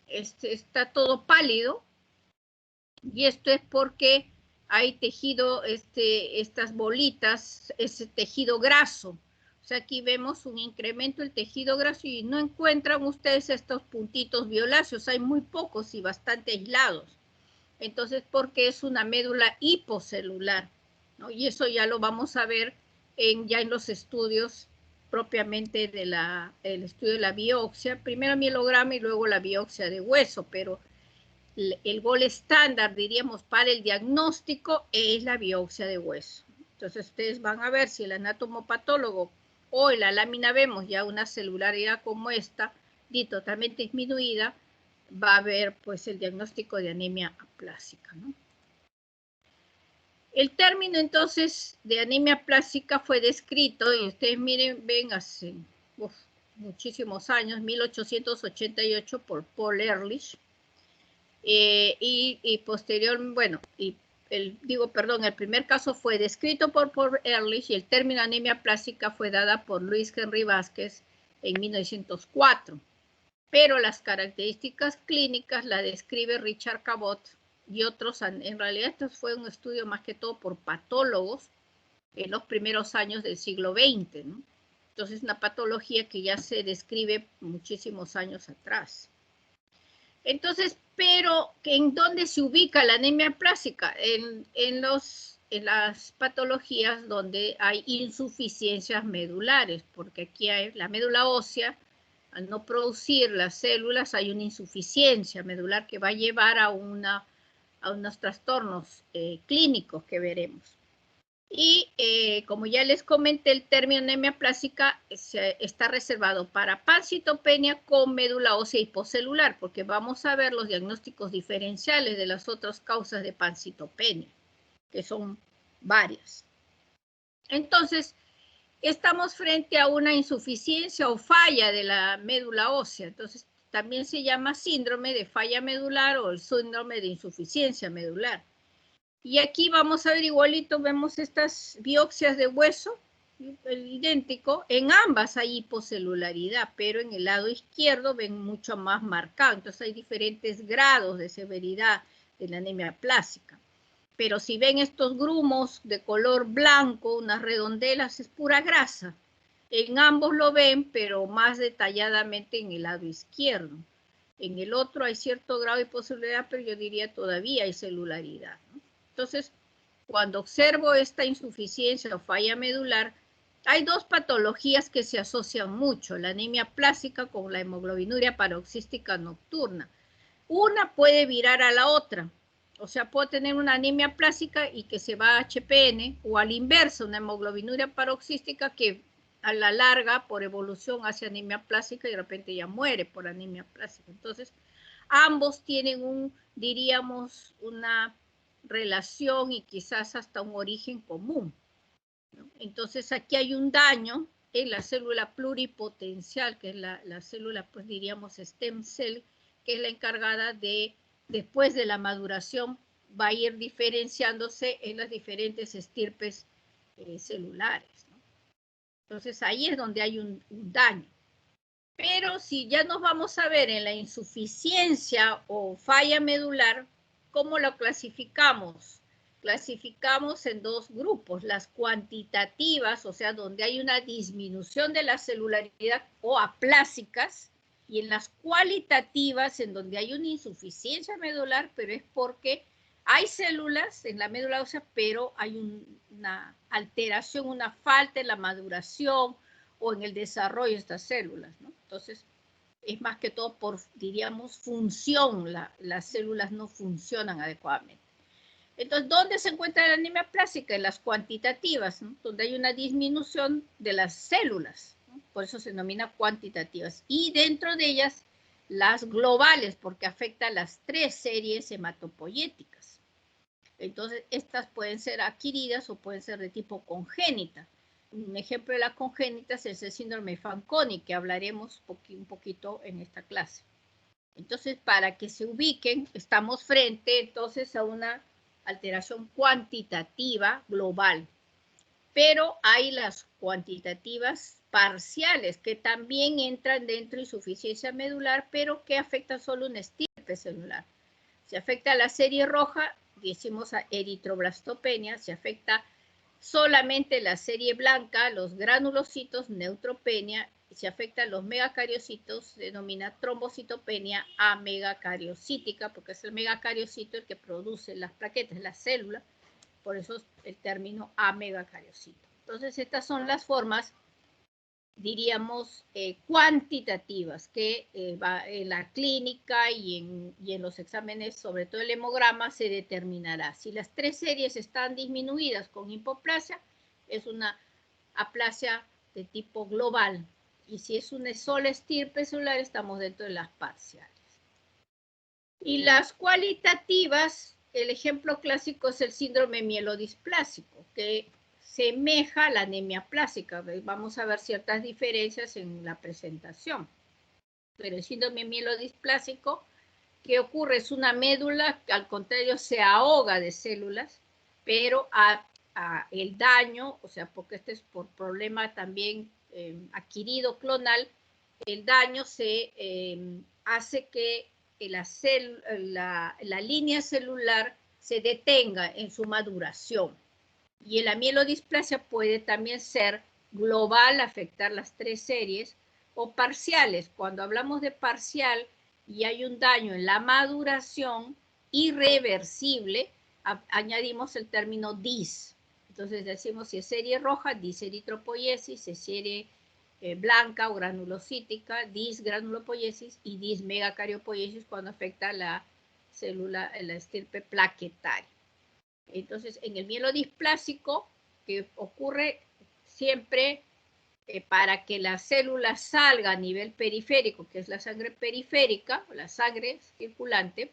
está todo pálido, y esto es porque hay tejido, estas bolitas, ese tejido graso. O sea, aquí vemos un incremento del tejido graso y no encuentran ustedes estos puntitos violáceos, hay muy pocos y bastante aislados. Entonces, porque es una médula hipocelular, ¿no? Y eso ya lo vamos a ver ya en los estudios propiamente el estudio de la biopsia, primero mielograma y luego la biopsia de hueso, pero el gol estándar, diríamos, para el diagnóstico es la biopsia de hueso. Entonces, ustedes van a ver si el anatomopatólogo o en la lámina vemos ya una celularidad como esta, totalmente disminuida, va a haber pues el diagnóstico de anemia aplásica, ¿no? El término entonces de anemia aplásica fue descrito, y ustedes miren, ven hace muchísimos años, 1888 por Paul Ehrlich, y posterior, bueno, el primer caso fue descrito por Paul Ehrlich y el término anemia aplásica fue dada por Luis Henry Vázquez en 1904. Pero las características clínicas la describe Richard Cabot y otros. En realidad esto fue un estudio más que todo por patólogos en los primeros años del siglo XX, ¿no? Entonces, una patología que ya se describe muchísimos años atrás. Entonces, pero ¿en dónde se ubica la anemia aplásica? En las patologías donde hay insuficiencias medulares, porque aquí hay la médula ósea. Al no producir las células hay una insuficiencia medular que va a llevar a unos trastornos clínicos que veremos. Y como ya les comenté, el término anemia aplásica está reservado para pancitopenia con médula ósea hipocelular, porque vamos a ver los diagnósticos diferenciales de las otras causas de pancitopenia, que son varias. Entonces, estamos frente a una insuficiencia o falla de la médula ósea. Entonces, también se llama síndrome de falla medular o el síndrome de insuficiencia medular. Y aquí vamos a ver igualito, vemos estas biopsias de hueso, idéntico, en ambas hay hipocelularidad, pero en el lado izquierdo ven mucho más marcado. Entonces, hay diferentes grados de severidad de la anemia aplásica. Pero si ven estos grumos de color blanco, unas redondelas, es pura grasa. En ambos lo ven, pero más detalladamente en el lado izquierdo. En el otro hay cierto grado de hipocelularidad, pero yo diría todavía hay celularidad, ¿no? Entonces, cuando observo esta insuficiencia o falla medular, hay dos patologías que se asocian mucho, la anemia aplásica con la hemoglobinuria paroxística nocturna. Una puede virar a la otra. O sea, puedo tener una anemia aplásica y que se va a HPN, o al inverso, una hemoglobinuria paroxística que a la larga, por evolución, hace anemia aplásica y de repente ya muere por anemia aplásica. Entonces, ambos tienen diríamos, una relación y quizás hasta un origen común, ¿no? Entonces, aquí hay un daño en la célula pluripotencial, que es la célula, pues diríamos, stem cell, que es la encargada de, después de la maduración, va a ir diferenciándose en las diferentes estirpes celulares, ¿no? Entonces, ahí es donde hay un daño. Pero si ya nos vamos a ver en la insuficiencia o falla medular, ¿cómo lo clasificamos? Clasificamos en dos grupos, las cuantitativas, o sea, donde hay una disminución de la celularidad o aplásicas, y en las cualitativas, en donde hay una insuficiencia medular, pero es porque hay células en la médula ósea, pero hay una alteración, una falta en la maduración o en el desarrollo de estas células, ¿no? Entonces, es más que todo por, diríamos, función, las células no funcionan adecuadamente. Entonces, ¿dónde se encuentra la anemia aplásica? En las cuantitativas, ¿no? Donde hay una disminución de las células, ¿no? Por eso se denomina cuantitativas. Y dentro de ellas, las globales, porque afecta a las 3 series hematopoyéticas. Entonces, estas pueden ser adquiridas o pueden ser de tipo congénita. Un ejemplo de la congénita es el síndrome Fanconi, que hablaremos un poquito en esta clase. Entonces, para que se ubiquen, estamos frente entonces a una alteración cuantitativa global. Pero hay las cuantitativas parciales, que también entran dentro de insuficiencia medular, pero que afectan solo una estirpe celular. Si afecta a la serie roja, decimos a eritroblastopenia. Si afecta solamente la serie blanca, los granulocitos, neutropenia. Si afecta a los megacariocitos, se denomina trombocitopenia amegacariocítica, porque es el megacariocito el que produce las plaquetas, la célula, por eso es el término amegacariocito. Entonces, estas son las formas, diríamos, cuantitativas que en la clínica y en los exámenes, sobre todo el hemograma, se determinará. Si las tres series están disminuidas con hipoplasia, es una aplasia de tipo global. Y si es una sola estirpe celular, estamos dentro de las parciales. Y las cualitativas, el ejemplo clásico es el síndrome mielodisplásico, que semeja a la anemia plástica. Vamos a ver ciertas diferencias en la presentación. Pero el síndrome mielodisplásico, ¿qué ocurre? Es una médula que al contrario se ahoga de células, pero el daño, o sea, porque este es por problema también adquirido clonal, el daño se hace que la línea celular se detenga en su maduración. Y la mielodisplasia puede también ser global, afectar las tres series, o parciales. Cuando hablamos de parcial y hay un daño en la maduración irreversible, añadimos el término dis. Entonces decimos si es serie roja, diseritropoiesis, si es serie blanca o granulocítica, disgranulopoiesis y dismegacariopoiesis cuando afecta la célula, la estirpe plaquetaria. Entonces, en el mielodisplásico, que ocurre siempre para que la célula salga a nivel periférico, que es la sangre periférica, o la sangre circulante,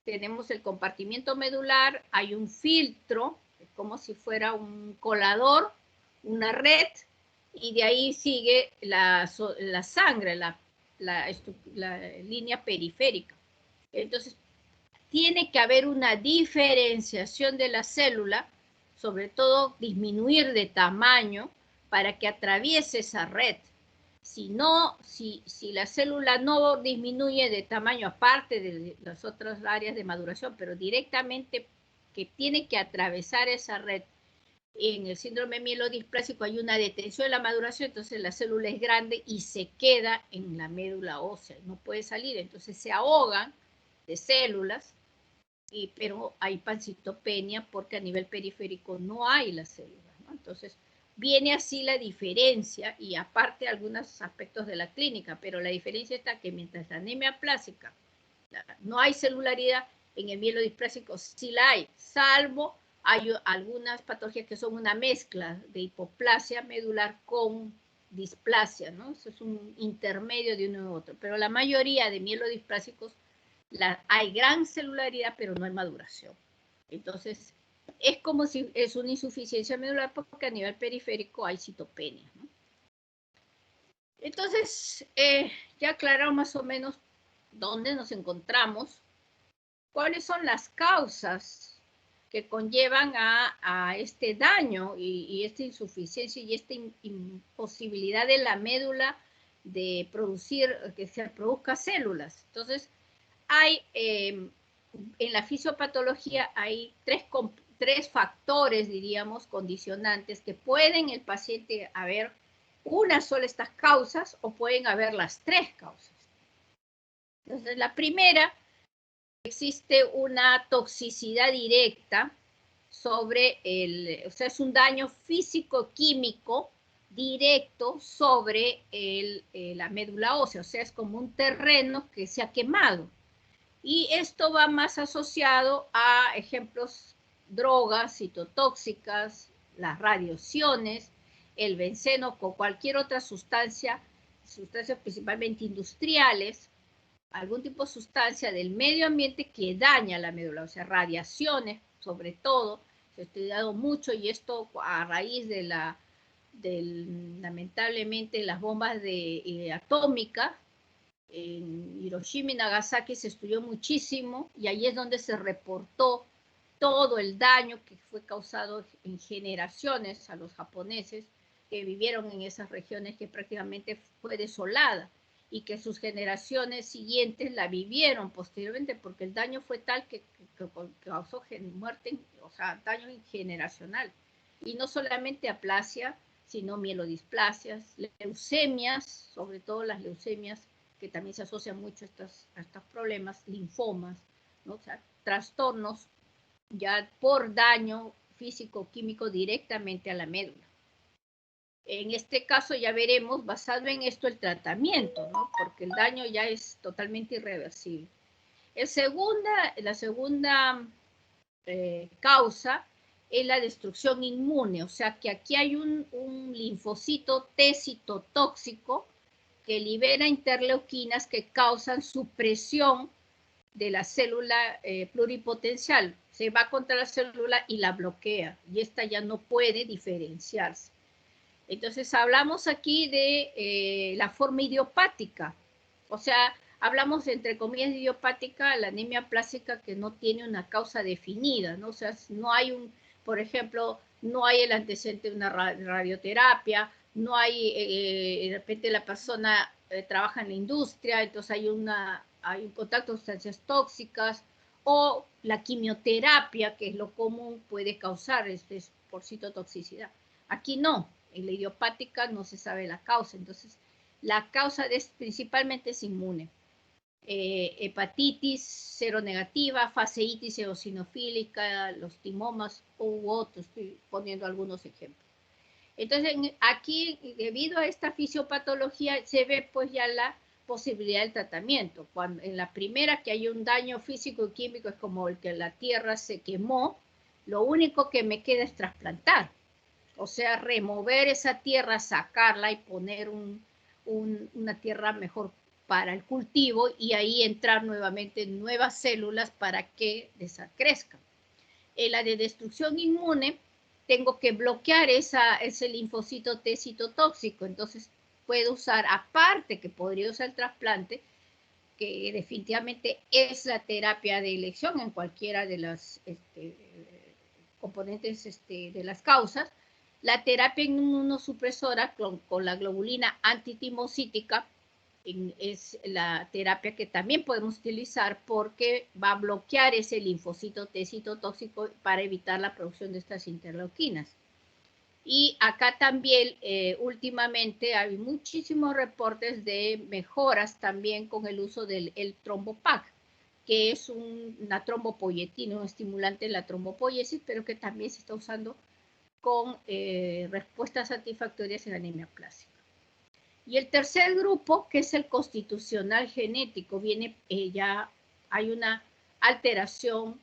tenemos el compartimiento medular, hay un filtro, como si fuera un colador, una red, y de ahí sigue la sangre, la línea periférica. Entonces, tiene que haber una diferenciación de la célula, sobre todo disminuir de tamaño para que atraviese esa red. Si la célula no disminuye de tamaño, aparte de las otras áreas de maduración, pero directamente que tiene que atravesar esa red, en el síndrome mielodisplásico hay una detención de la maduración, entonces la célula es grande y se queda en la médula ósea, no puede salir, entonces se ahogan de células, pero hay pancitopenia porque a nivel periférico no hay las células, ¿no? Entonces, viene así la diferencia y aparte algunos aspectos de la clínica, pero la diferencia está que mientras la anemia plástica no hay celularidad, en el mielodisplásico sí la hay, salvo hay algunas patologías que son una mezcla de hipoplasia medular con displasia, ¿no? Eso es un intermedio de uno y otro, pero la mayoría de mielodisplásicos hay gran celularidad, pero no hay maduración. Entonces, es como si es una insuficiencia medular porque a nivel periférico hay citopenia, ¿no? Entonces, ya aclararon más o menos dónde nos encontramos, cuáles son las causas que conllevan a este daño y esta insuficiencia y esta imposibilidad de la médula de producir, que se produzca células. Entonces, hay, en la fisiopatología hay tres factores, diríamos, condicionantes que pueden el paciente haber una sola de estas causas o pueden haber las tres causas. Entonces, la primera, existe una toxicidad directa sobre o sea, es un daño físico-químico directo sobre la médula ósea, o sea, es como un terreno que se ha quemado. Y esto va más asociado a ejemplos, drogas citotóxicas, las radiaciones, el benceno con cualquier otra sustancias principalmente industriales, algún tipo de sustancia del medio ambiente que daña la médula, o sea, radiaciones sobre todo, se ha estudiado mucho y esto a raíz de lamentablemente las bombas atómicas. En Hiroshima y Nagasaki se estudió muchísimo y ahí es donde se reportó todo el daño que fue causado en generaciones a los japoneses que vivieron en esas regiones que prácticamente fue desolada y que sus generaciones siguientes la vivieron posteriormente, porque el daño fue tal que causó muerte, o sea, daño generacional. Y no solamente aplasia, sino mielodisplasias, leucemias, sobre todo las leucemias, que también se asocian mucho a estos problemas, linfomas, ¿no? O sea, trastornos ya por daño físico-químico directamente a la médula. En este caso ya veremos, basado en esto, el tratamiento, ¿no? Porque el daño ya es totalmente irreversible. La segunda causa es la destrucción inmune, o sea que aquí hay un linfocito T citotóxico que libera interleuquinas que causan supresión de la célula pluripotencial. Se va contra la célula y la bloquea, y esta ya no puede diferenciarse. Entonces hablamos aquí de la forma idiopática, o sea, hablamos entre comillas de idiopática, la anemia plástica que no tiene una causa definida, ¿no? O sea, no hay por ejemplo, no hay el antecedente de una radioterapia, no hay, de repente la persona trabaja en la industria, entonces hay un contacto con sustancias tóxicas, o la quimioterapia, que es lo común, puede causar por citotoxicidad. Aquí no, en la idiopática no se sabe la causa, entonces la causa principalmente es inmune. Hepatitis seronegativa, faseitis eosinofílica, los timomas u otros, estoy poniendo algunos ejemplos. Entonces aquí, debido a esta fisiopatología, se ve pues ya la posibilidad del tratamiento. Cuando en la primera, que hay un daño físico y químico, es como el que la tierra se quemó, lo único que me queda es trasplantar. O sea, remover esa tierra, sacarla y poner una tierra mejor para el cultivo, y ahí entrar nuevamente nuevas células para que desacrezcan. En la de destrucción inmune, tengo que bloquear ese linfocito T citotóxico, entonces puedo usar, aparte que podría usar el trasplante, que definitivamente es la terapia de elección en cualquiera de las componentes de las causas, la terapia inmunosupresora con la globulina antitimocítica es la terapia que también podemos utilizar, porque va a bloquear ese linfocito T citotóxico para evitar la producción de estas interleuquinas. Y acá también últimamente hay muchísimos reportes de mejoras también con el uso del trombopac, que es una trombopoyetina, un estimulante de la trombopoiesis, pero que también se está usando con respuestas satisfactorias en anemia plástica. Y el tercer grupo, que es el constitucional genético, ya hay una alteración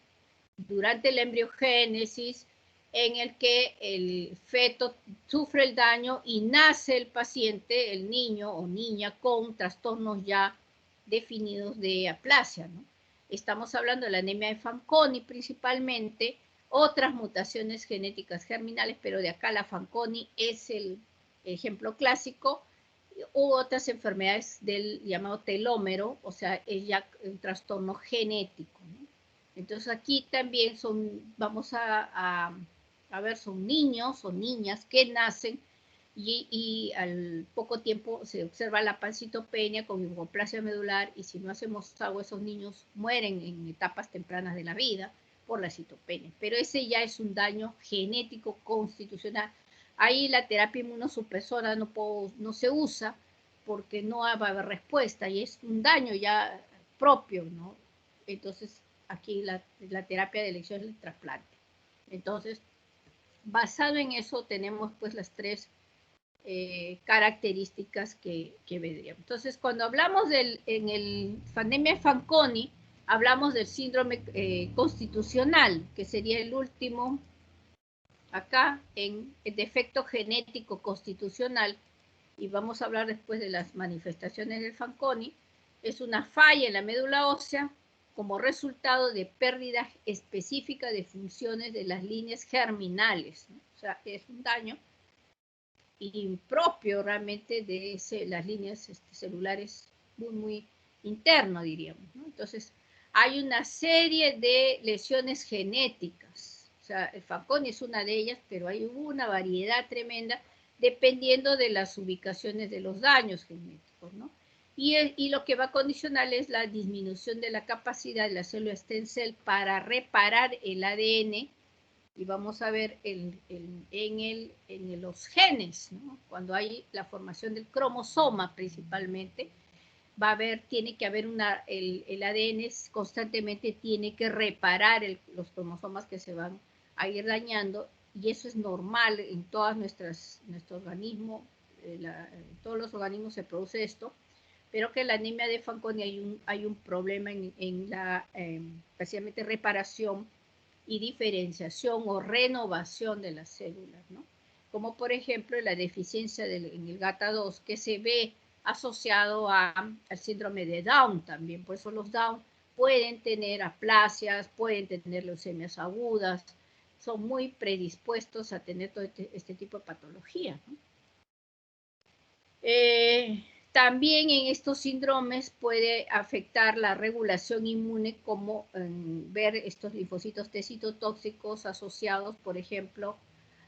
durante la embriogénesis en el que el feto sufre el daño y nace el paciente, el niño o niña, con trastornos ya definidos de aplasia, ¿no? Estamos hablando de la anemia de Fanconi principalmente, otras mutaciones genéticas germinales, pero de acá la Fanconi es el ejemplo clásico, u otras enfermedades del llamado telómero, o sea, es ya un trastorno genético, ¿no? Entonces aquí también vamos a ver, son niños o niñas que nacen y al poco tiempo se observa la pancitopenia con hipoplasia medular, y si no hacemos algo, esos niños mueren en etapas tempranas de la vida por la citopenia. Pero ese ya es un daño genético constitucional. Ahí la terapia inmunosupresora no se usa porque no va a haber respuesta, y es un daño ya propio, ¿no? Entonces aquí la terapia de elección es el trasplante. Entonces, basado en eso, tenemos pues las tres características que vendríamos. Entonces, cuando hablamos en el anemia Fanconi, hablamos del síndrome constitucional, que sería el último acá, en el defecto genético constitucional, y vamos a hablar después de las manifestaciones del Fanconi. Es una falla en la médula ósea como resultado de pérdida específica de funciones de las líneas germinales, ¿no? O sea, es un daño impropio realmente de las líneas celulares muy interno, diríamos, ¿no? Entonces, hay una serie de lesiones genéticas. O sea, el Fanconi es una de ellas, pero hay una variedad tremenda dependiendo de las ubicaciones de los daños genéticos, ¿no? Y lo que va a condicionar es la disminución de la capacidad de la célula stem cell para reparar el ADN, y vamos a ver en los genes, ¿no? Cuando hay la formación del cromosoma principalmente, tiene que haber el ADN constantemente tiene que reparar los cromosomas que se van a ir dañando, y eso es normal en todas nuestro organismo, en todos los organismos se produce esto, pero que la anemia de Fanconi hay un problema en la especialmente reparación y diferenciación o renovación de las células, ¿no? Como por ejemplo la deficiencia en el GATA2, que se ve asociado al síndrome de Down también. Por eso los Down pueden tener aplasias, pueden tener leucemias agudas, son muy predispuestos a tener todo este tipo de patología, ¿no? También en estos síndromes puede afectar la regulación inmune, como ver estos linfocitos T citotóxicos asociados, por ejemplo,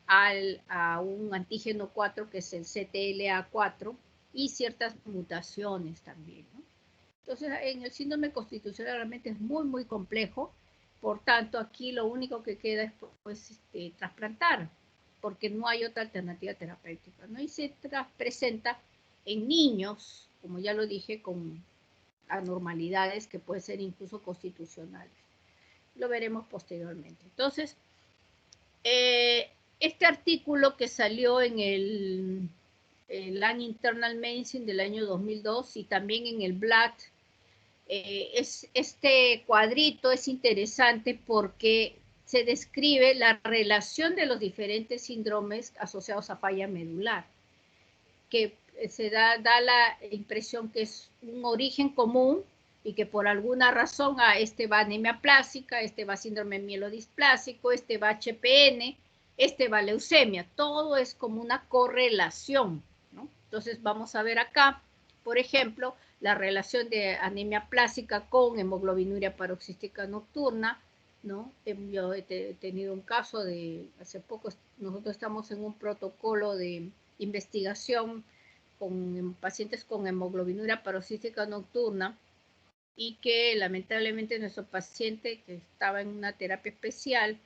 a un antígeno 4 que es el CTLA4 y ciertas mutaciones también, ¿no? Entonces, en el síndrome constitucional realmente es muy, muy complejo. Por tanto, aquí lo único que queda es pues, trasplantar, porque no hay otra alternativa terapéutica, ¿no? Y se presenta en niños, como ya lo dije, con anormalidades que pueden ser incluso constitucionales. Lo veremos posteriormente. Entonces, este artículo que salió en el Lung Internal Medicine del año 2002 y también en el Blood, este cuadrito es interesante porque se describe la relación de los diferentes síndromes asociados a falla medular, que se da la impresión que es un origen común y que por alguna razón este va anemia plástica, este va síndrome mielodisplásico, este va HPN, este va leucemia. Todo es como una correlación, ¿no? Entonces vamos a ver acá, por ejemplo, la relación de anemia plástica con hemoglobinuria paroxística nocturna, ¿no? Yo he tenido un caso de hace poco, nosotros estamos en un protocolo de investigación con pacientes con hemoglobinuria paroxística nocturna, y que lamentablemente nuestro paciente, que estaba en una terapia especial,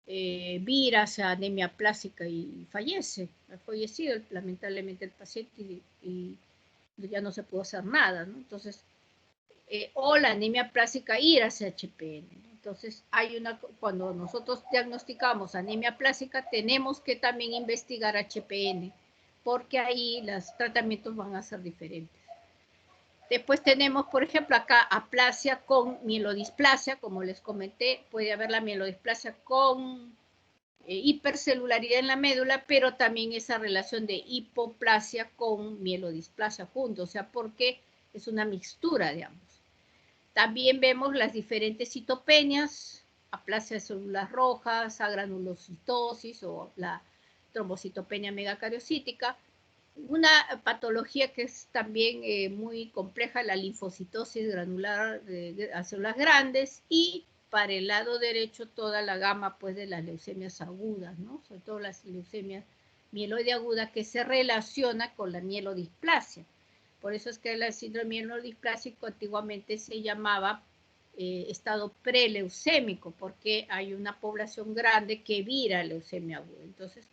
vira hacia anemia plástica y fallece. Ha fallecido lamentablemente el paciente y ya no se pudo hacer nada, ¿no? Entonces, o la anemia plástica ir hacia HPN, ¿no? Entonces, cuando nosotros diagnosticamos anemia plástica, tenemos que también investigar HPN, porque ahí los tratamientos van a ser diferentes. Después tenemos, por ejemplo, acá aplasia con mielodisplasia, como les comenté, puede haber la mielodisplasia con hipercelularidad en la médula, pero también esa relación de hipoplasia con mielodisplasia juntos, o sea, porque es una mixtura, digamos. También vemos las diferentes citopenias, aplasia de células rojas, agranulocitosis o la trombocitopenia megacariocítica. Una patología que es también muy compleja, la linfocitosis granular a células grandes, y para el lado derecho toda la gama pues de las leucemias agudas, ¿no? Sobre todo las leucemias mieloide aguda, que se relaciona con la mielodisplasia. Por eso es que el síndrome mielodisplásico antiguamente se llamaba estado preleucémico, porque hay una población grande que vira leucemia aguda. Entonces,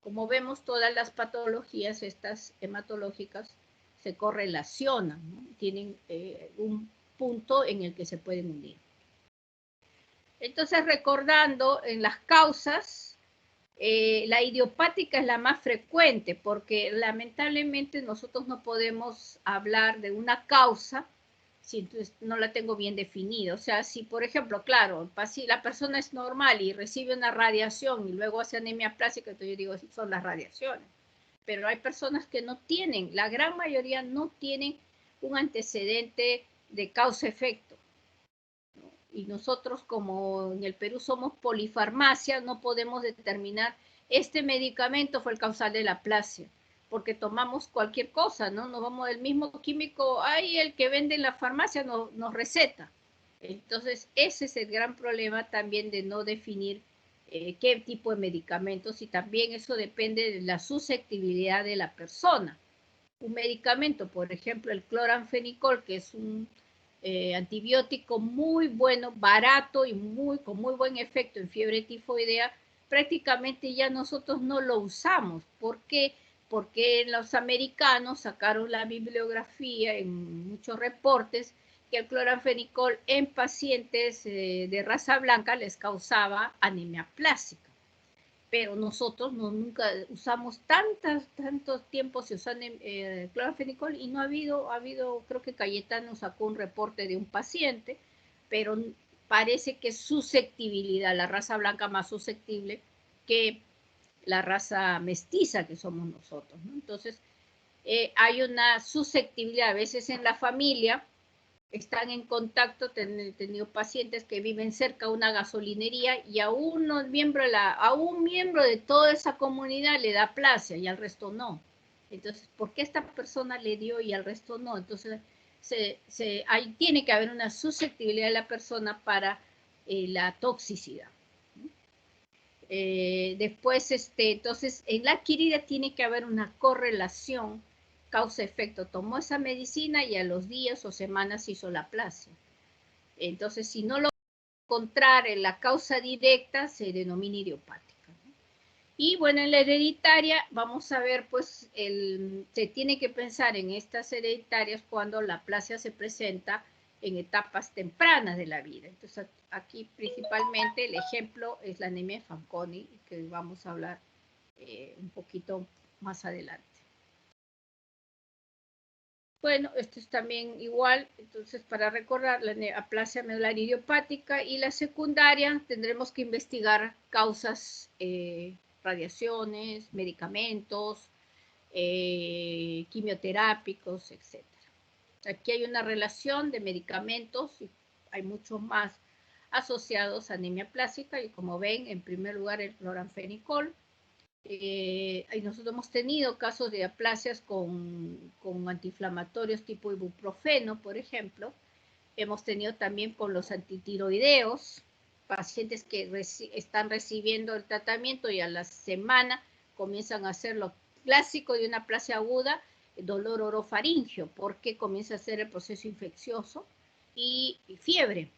como vemos, todas las patologías estas hematológicas se correlacionan, ¿no? Tienen un punto en el que se pueden unir. Entonces, recordando en las causas, la idiopática es la más frecuente, porque lamentablemente nosotros no podemos hablar de una causa si entonces no la tengo bien definida. O sea, si por ejemplo, claro, la persona es normal y recibe una radiación y luego hace anemia plástica, entonces yo digo, son las radiaciones. Pero hay personas que no tienen, la gran mayoría no tienen un antecedente de causa-efecto. Y nosotros, como en el Perú somos polifarmacia, no podemos determinar este medicamento fue el causal de la aplasia, porque tomamos cualquier cosa, ¿no? Nos vamos del mismo químico, ahí el que vende en la farmacia nos receta. Entonces, ese es el gran problema también de no definir qué tipo de medicamentos, y también eso depende de la susceptibilidad de la persona. Un medicamento, por ejemplo, el cloranfenicol, que es un antibiótico muy bueno, barato y con muy buen efecto en fiebre tifoidea, prácticamente ya nosotros no lo usamos. ¿Por qué? Porque los americanos sacaron la bibliografía en muchos reportes que el cloranfenicol en pacientes de raza blanca les causaba anemia plástica. Pero nosotros nunca usamos tantos tiempos se usan cloranfenicol, y no ha habido, creo que Cayetano sacó un reporte de un paciente, pero parece que es susceptibilidad, la raza blanca más susceptible que la raza mestiza que somos nosotros, ¿no? Entonces, hay una susceptibilidad a veces en la familia. Están en contacto, he tenido pacientes que viven cerca de una gasolinería y a un miembro de toda esa comunidad le da plasia y al resto no. Entonces, ¿por qué esta persona le dio y al resto no? Entonces, tiene que haber una susceptibilidad de la persona para la toxicidad. Después, entonces, en la adquirida tiene que haber una correlación causa-efecto. Tomó esa medicina y a los días o semanas hizo la plasia. Entonces, si no lo encontrar en la causa directa, se denomina idiopática. Y bueno, en la hereditaria, vamos a ver, pues, se tiene que pensar en estas hereditarias cuando la plasia se presenta en etapas tempranas de la vida. Entonces, aquí principalmente el ejemplo es la anemia de Fanconi, que vamos a hablar un poquito más adelante. Bueno, esto es también igual, entonces para recordar la aplasia medular idiopática, y la secundaria tendremos que investigar causas, radiaciones, medicamentos, quimioterápicos, etc. Aquí hay una relación de medicamentos y hay muchos más asociados a anemia plástica, y como ven, en primer lugar el cloranfenicol. Nosotros hemos tenido casos de aplasias con antiinflamatorios tipo ibuprofeno, por ejemplo. Hemos tenido también con los antitiroideos, pacientes que están recibiendo el tratamiento y a la semana comienzan a hacer lo clásico de una aplasia aguda, dolor orofaringio, porque comienza a ser el proceso infeccioso y fiebre.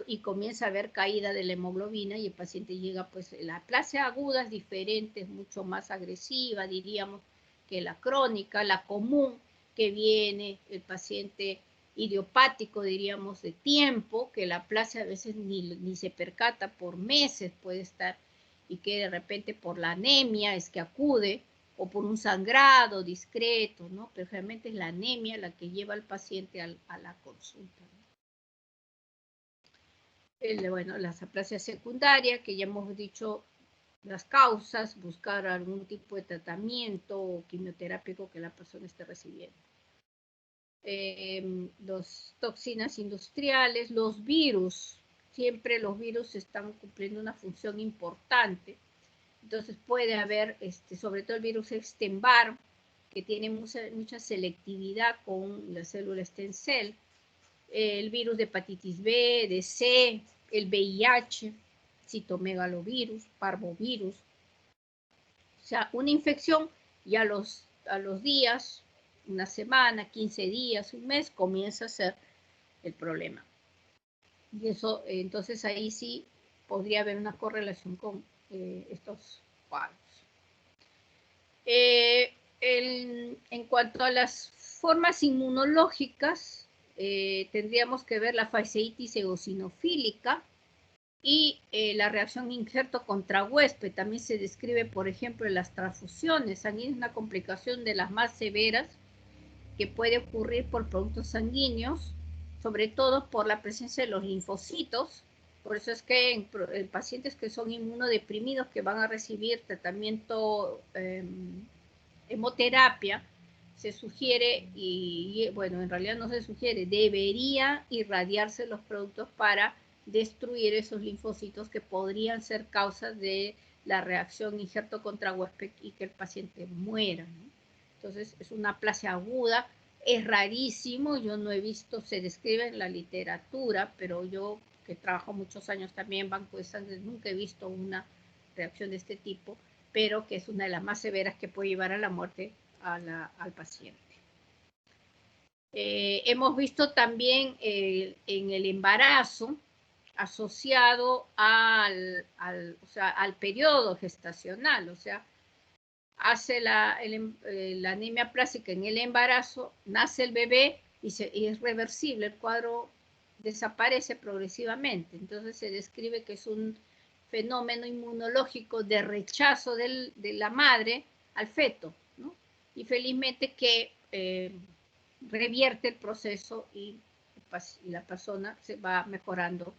Y comienza a haber caída de la hemoglobina y el paciente llega, pues, la aplasia aguda es diferente, es mucho más agresiva, diríamos, que la crónica, la común, que viene el paciente idiopático, diríamos, de tiempo, que la aplasia a veces ni se percata, por meses puede estar, y que de repente por la anemia es que acude, o por un sangrado discreto, ¿no? Pero realmente es la anemia la que lleva al paciente a la consulta, ¿no? Bueno, las aplasias secundarias, que ya hemos dicho las causas, buscar algún tipo de tratamiento quimioterápico que la persona esté recibiendo. Las toxinas industriales, los virus, siempre los virus están cumpliendo una función importante. Entonces puede haber, sobre todo el virus Epstein-Barr, que tiene mucha selectividad con la célula stem cell, el virus de hepatitis B, de C, el VIH, citomegalovirus, parvovirus. O sea, una infección y a los días, una semana, 15 días, un mes, comienza a ser el problema. Y eso, entonces ahí sí podría haber una correlación con estos cuadros. En cuanto a las formas inmunológicas, tendríamos que ver la fasciitis eosinofílica y la reacción injerto contra huésped. También se describe, por ejemplo, en las transfusiones sanguíneas, una complicación de las más severas que puede ocurrir por productos sanguíneos, sobre todo por la presencia de los linfocitos. Por eso es que en pacientes que son inmunodeprimidos, que van a recibir tratamiento hemoterapia, se sugiere, y bueno, en realidad no se sugiere, debería irradiarse los productos para destruir esos linfocitos que podrían ser causas de la reacción injerto contra huésped y que el paciente muera, ¿no? Entonces es una aplasia aguda, es rarísimo, yo no he visto, se describe en la literatura, pero yo que trabajo muchos años también en banco de sangre, nunca he visto una reacción de este tipo, pero que es una de las más severas que puede llevar a la muerte al paciente. Hemos visto también en el embarazo asociado al periodo gestacional, o sea, hace la anemia plástica en el embarazo, nace el bebé y es reversible, el cuadro desaparece progresivamente. Entonces se describe que es un fenómeno inmunológico de rechazo de la madre al feto, ¿no? Y felizmente que revierte el proceso y la persona se va mejorando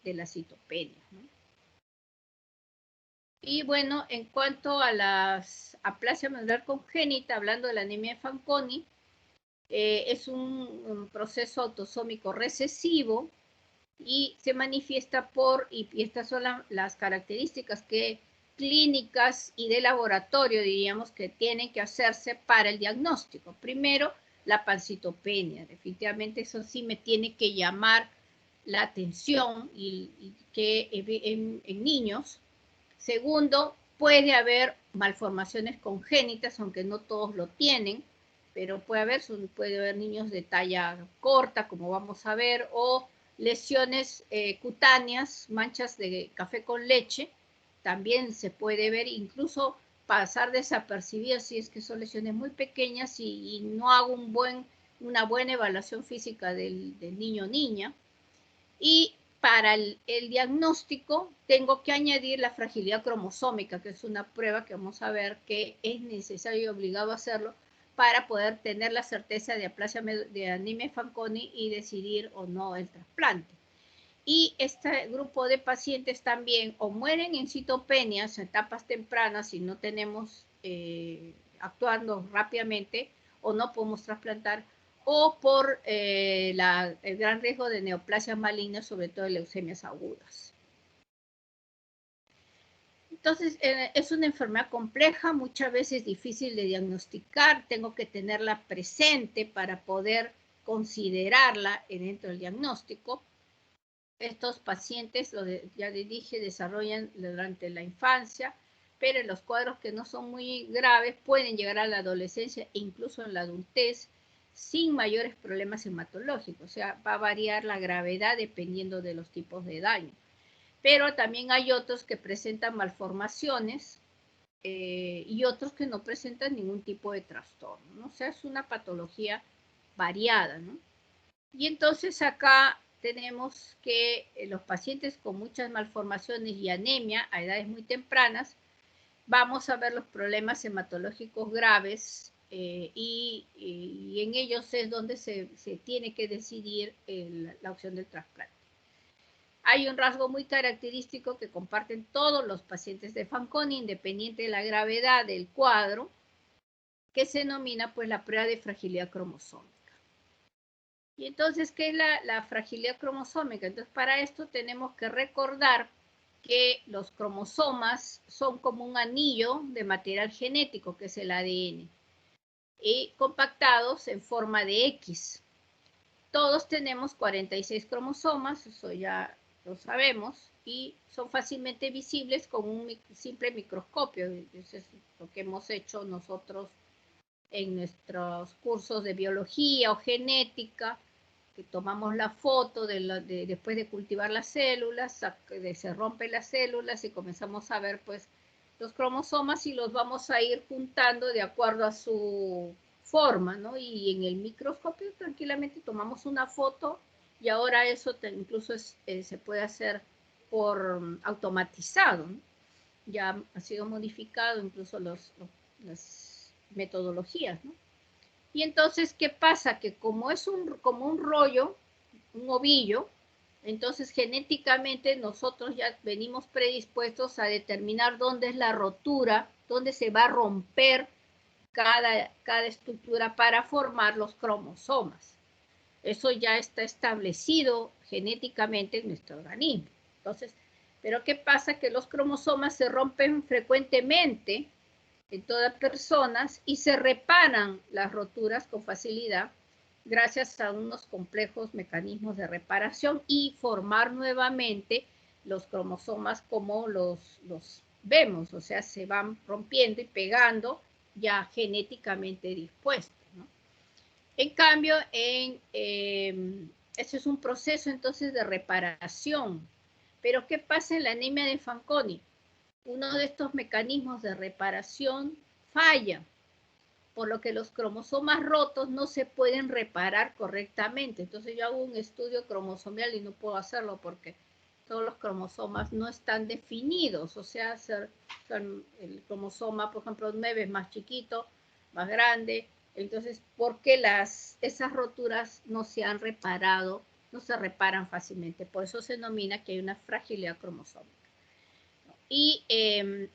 de la citopenia, ¿no? Y bueno, en cuanto a la aplasia medular congénita, hablando de la anemia de Fanconi, es un proceso autosómico recesivo y se manifiesta y estas son las características clínicas y de laboratorio, diríamos, que tienen que hacerse para el diagnóstico. Primero, la pancitopenia. Definitivamente eso sí me tiene que llamar la atención y que en niños. Segundo, puede haber malformaciones congénitas, aunque no todos lo tienen, pero puede haber niños de talla corta, como vamos a ver, o lesiones cutáneas, manchas de café con leche, también se puede ver, incluso pasar desapercibidas si es que son lesiones muy pequeñas y no hago una buena evaluación física del niño o niña. Y para el diagnóstico tengo que añadir la fragilidad cromosómica, que es una prueba que vamos a ver que es necesario y obligado a hacerlo para poder tener la certeza de aplasia de anemia Fanconi y decidir o no el trasplante. Y este grupo de pacientes también o mueren en citopenias, en etapas tempranas, si no tenemos actuando rápidamente o no podemos trasplantar, o por el gran riesgo de neoplasias malignas, sobre todo de leucemias agudas. Entonces, es una enfermedad compleja, muchas veces difícil de diagnosticar, tengo que tenerla presente para poder considerarla dentro del diagnóstico. Estos pacientes, ya les dije, desarrollan durante la infancia, pero en los cuadros que no son muy graves pueden llegar a la adolescencia e incluso en la adultez sin mayores problemas hematológicos. O sea, va a variar la gravedad dependiendo de los tipos de daño. Pero también hay otros que presentan malformaciones y otros que no presentan ningún tipo de trastorno, ¿no? O sea, es una patología variada, ¿no? Y entonces acá tenemos que los pacientes con muchas malformaciones y anemia a edades muy tempranas, vamos a ver los problemas hematológicos graves y en ellos es donde se tiene que decidir la opción del trasplante. Hay un rasgo muy característico que comparten todos los pacientes de Fanconi, independiente de la gravedad del cuadro, que se denomina pues la prueba de fragilidad cromosómica. Y entonces, ¿qué es la fragilidad cromosómica? Entonces, para esto tenemos que recordar que los cromosomas son como un anillo de material genético, que es el ADN, y compactados en forma de X. Todos tenemos 46 cromosomas, eso ya lo sabemos, y son fácilmente visibles con un simple microscopio. Eso es lo que hemos hecho nosotros en nuestros cursos de biología o genética, que tomamos la foto después de cultivar las células, se rompen las células y comenzamos a ver pues los cromosomas y los vamos a ir juntando de acuerdo a su forma, ¿no? Y en el microscopio tranquilamente tomamos una foto y ahora eso incluso se puede hacer por automatizado, ¿no? Ya ha sido modificado incluso las metodologías, ¿no? Y entonces, ¿qué pasa? Que como es como un rollo, un ovillo, entonces genéticamente nosotros ya venimos predispuestos a determinar dónde es la rotura, dónde se va a romper cada estructura para formar los cromosomas. Eso ya está establecido genéticamente en nuestro organismo. Entonces, pero ¿qué pasa? Que los cromosomas se rompen frecuentemente en todas personas y se reparan las roturas con facilidad gracias a unos complejos mecanismos de reparación y formar nuevamente los cromosomas como los vemos, o sea, se van rompiendo y pegando ya genéticamente dispuestos, ¿no? En cambio, eso es un proceso entonces de reparación. Pero ¿qué pasa en la anemia de Fanconi? Uno de estos mecanismos de reparación falla, por lo que los cromosomas rotos no se pueden reparar correctamente. Entonces yo hago un estudio cromosomal y no puedo hacerlo porque todos los cromosomas no están definidos. O sea, el cromosoma, por ejemplo, 9 es más chiquito, más grande. Entonces, ¿por qué esas roturas no se han reparado, no se reparan fácilmente? Por eso se denomina que hay una fragilidad cromosómica. Y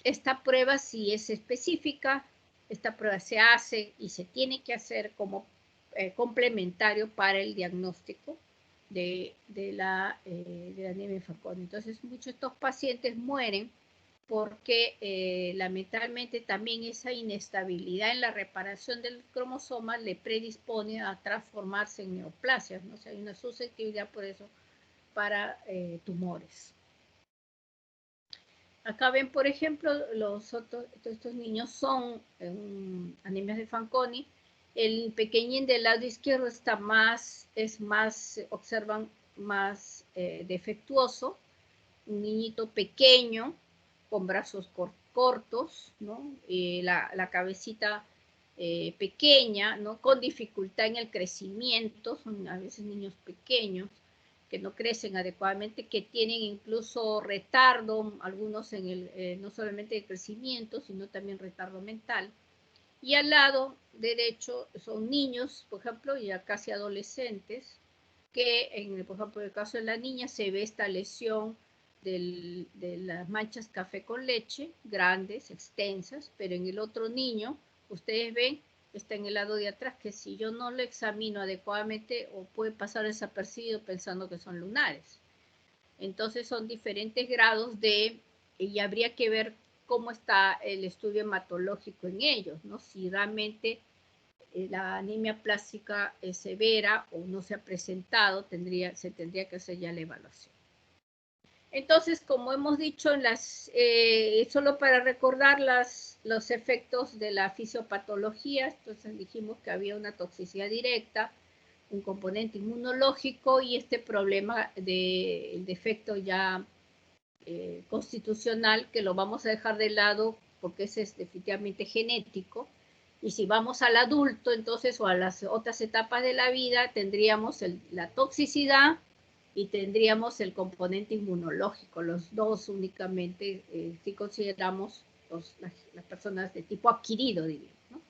esta prueba sí es específica, esta prueba se hace y se tiene que hacer como complementario para el diagnóstico de la anemia de Fanconi. Entonces, muchos de estos pacientes mueren porque lamentablemente también esa inestabilidad en la reparación del cromosoma le predispone a transformarse en neoplasias, ¿no? O sea, hay una susceptibilidad por eso para tumores. Acá ven, por ejemplo, estos niños son anemias de Fanconi. El pequeñín del lado izquierdo está observan más defectuoso. Un niñito pequeño, con brazos cortos, ¿no? La cabecita pequeña, ¿no? Con dificultad en el crecimiento, son a veces niños pequeños que no crecen adecuadamente, que tienen incluso retardo, algunos no solamente de crecimiento, sino también retardo mental. Y al lado derecho son niños, por ejemplo, ya casi adolescentes, que por ejemplo, en el caso de la niña se ve esta lesión de las manchas café con leche, grandes, extensas, pero en el otro niño, ustedes ven, está en el lado de atrás, que si yo no lo examino adecuadamente, o puede pasar desapercibido pensando que son lunares. Entonces son diferentes grados y habría que ver cómo está el estudio hematológico en ellos, ¿no? Si realmente la anemia plástica es severa o no se ha presentado, se tendría que hacer ya la evaluación. Entonces, como hemos dicho, solo para recordar los efectos de la fisiopatología, entonces dijimos que había una toxicidad directa, un componente inmunológico y este problema del defecto ya constitucional, que lo vamos a dejar de lado porque ese es definitivamente genético. Y si vamos al adulto, entonces, o a las otras etapas de la vida, tendríamos la toxicidad y tendríamos el componente inmunológico, los dos únicamente, si consideramos las personas de tipo adquirido, diríamos, ¿no?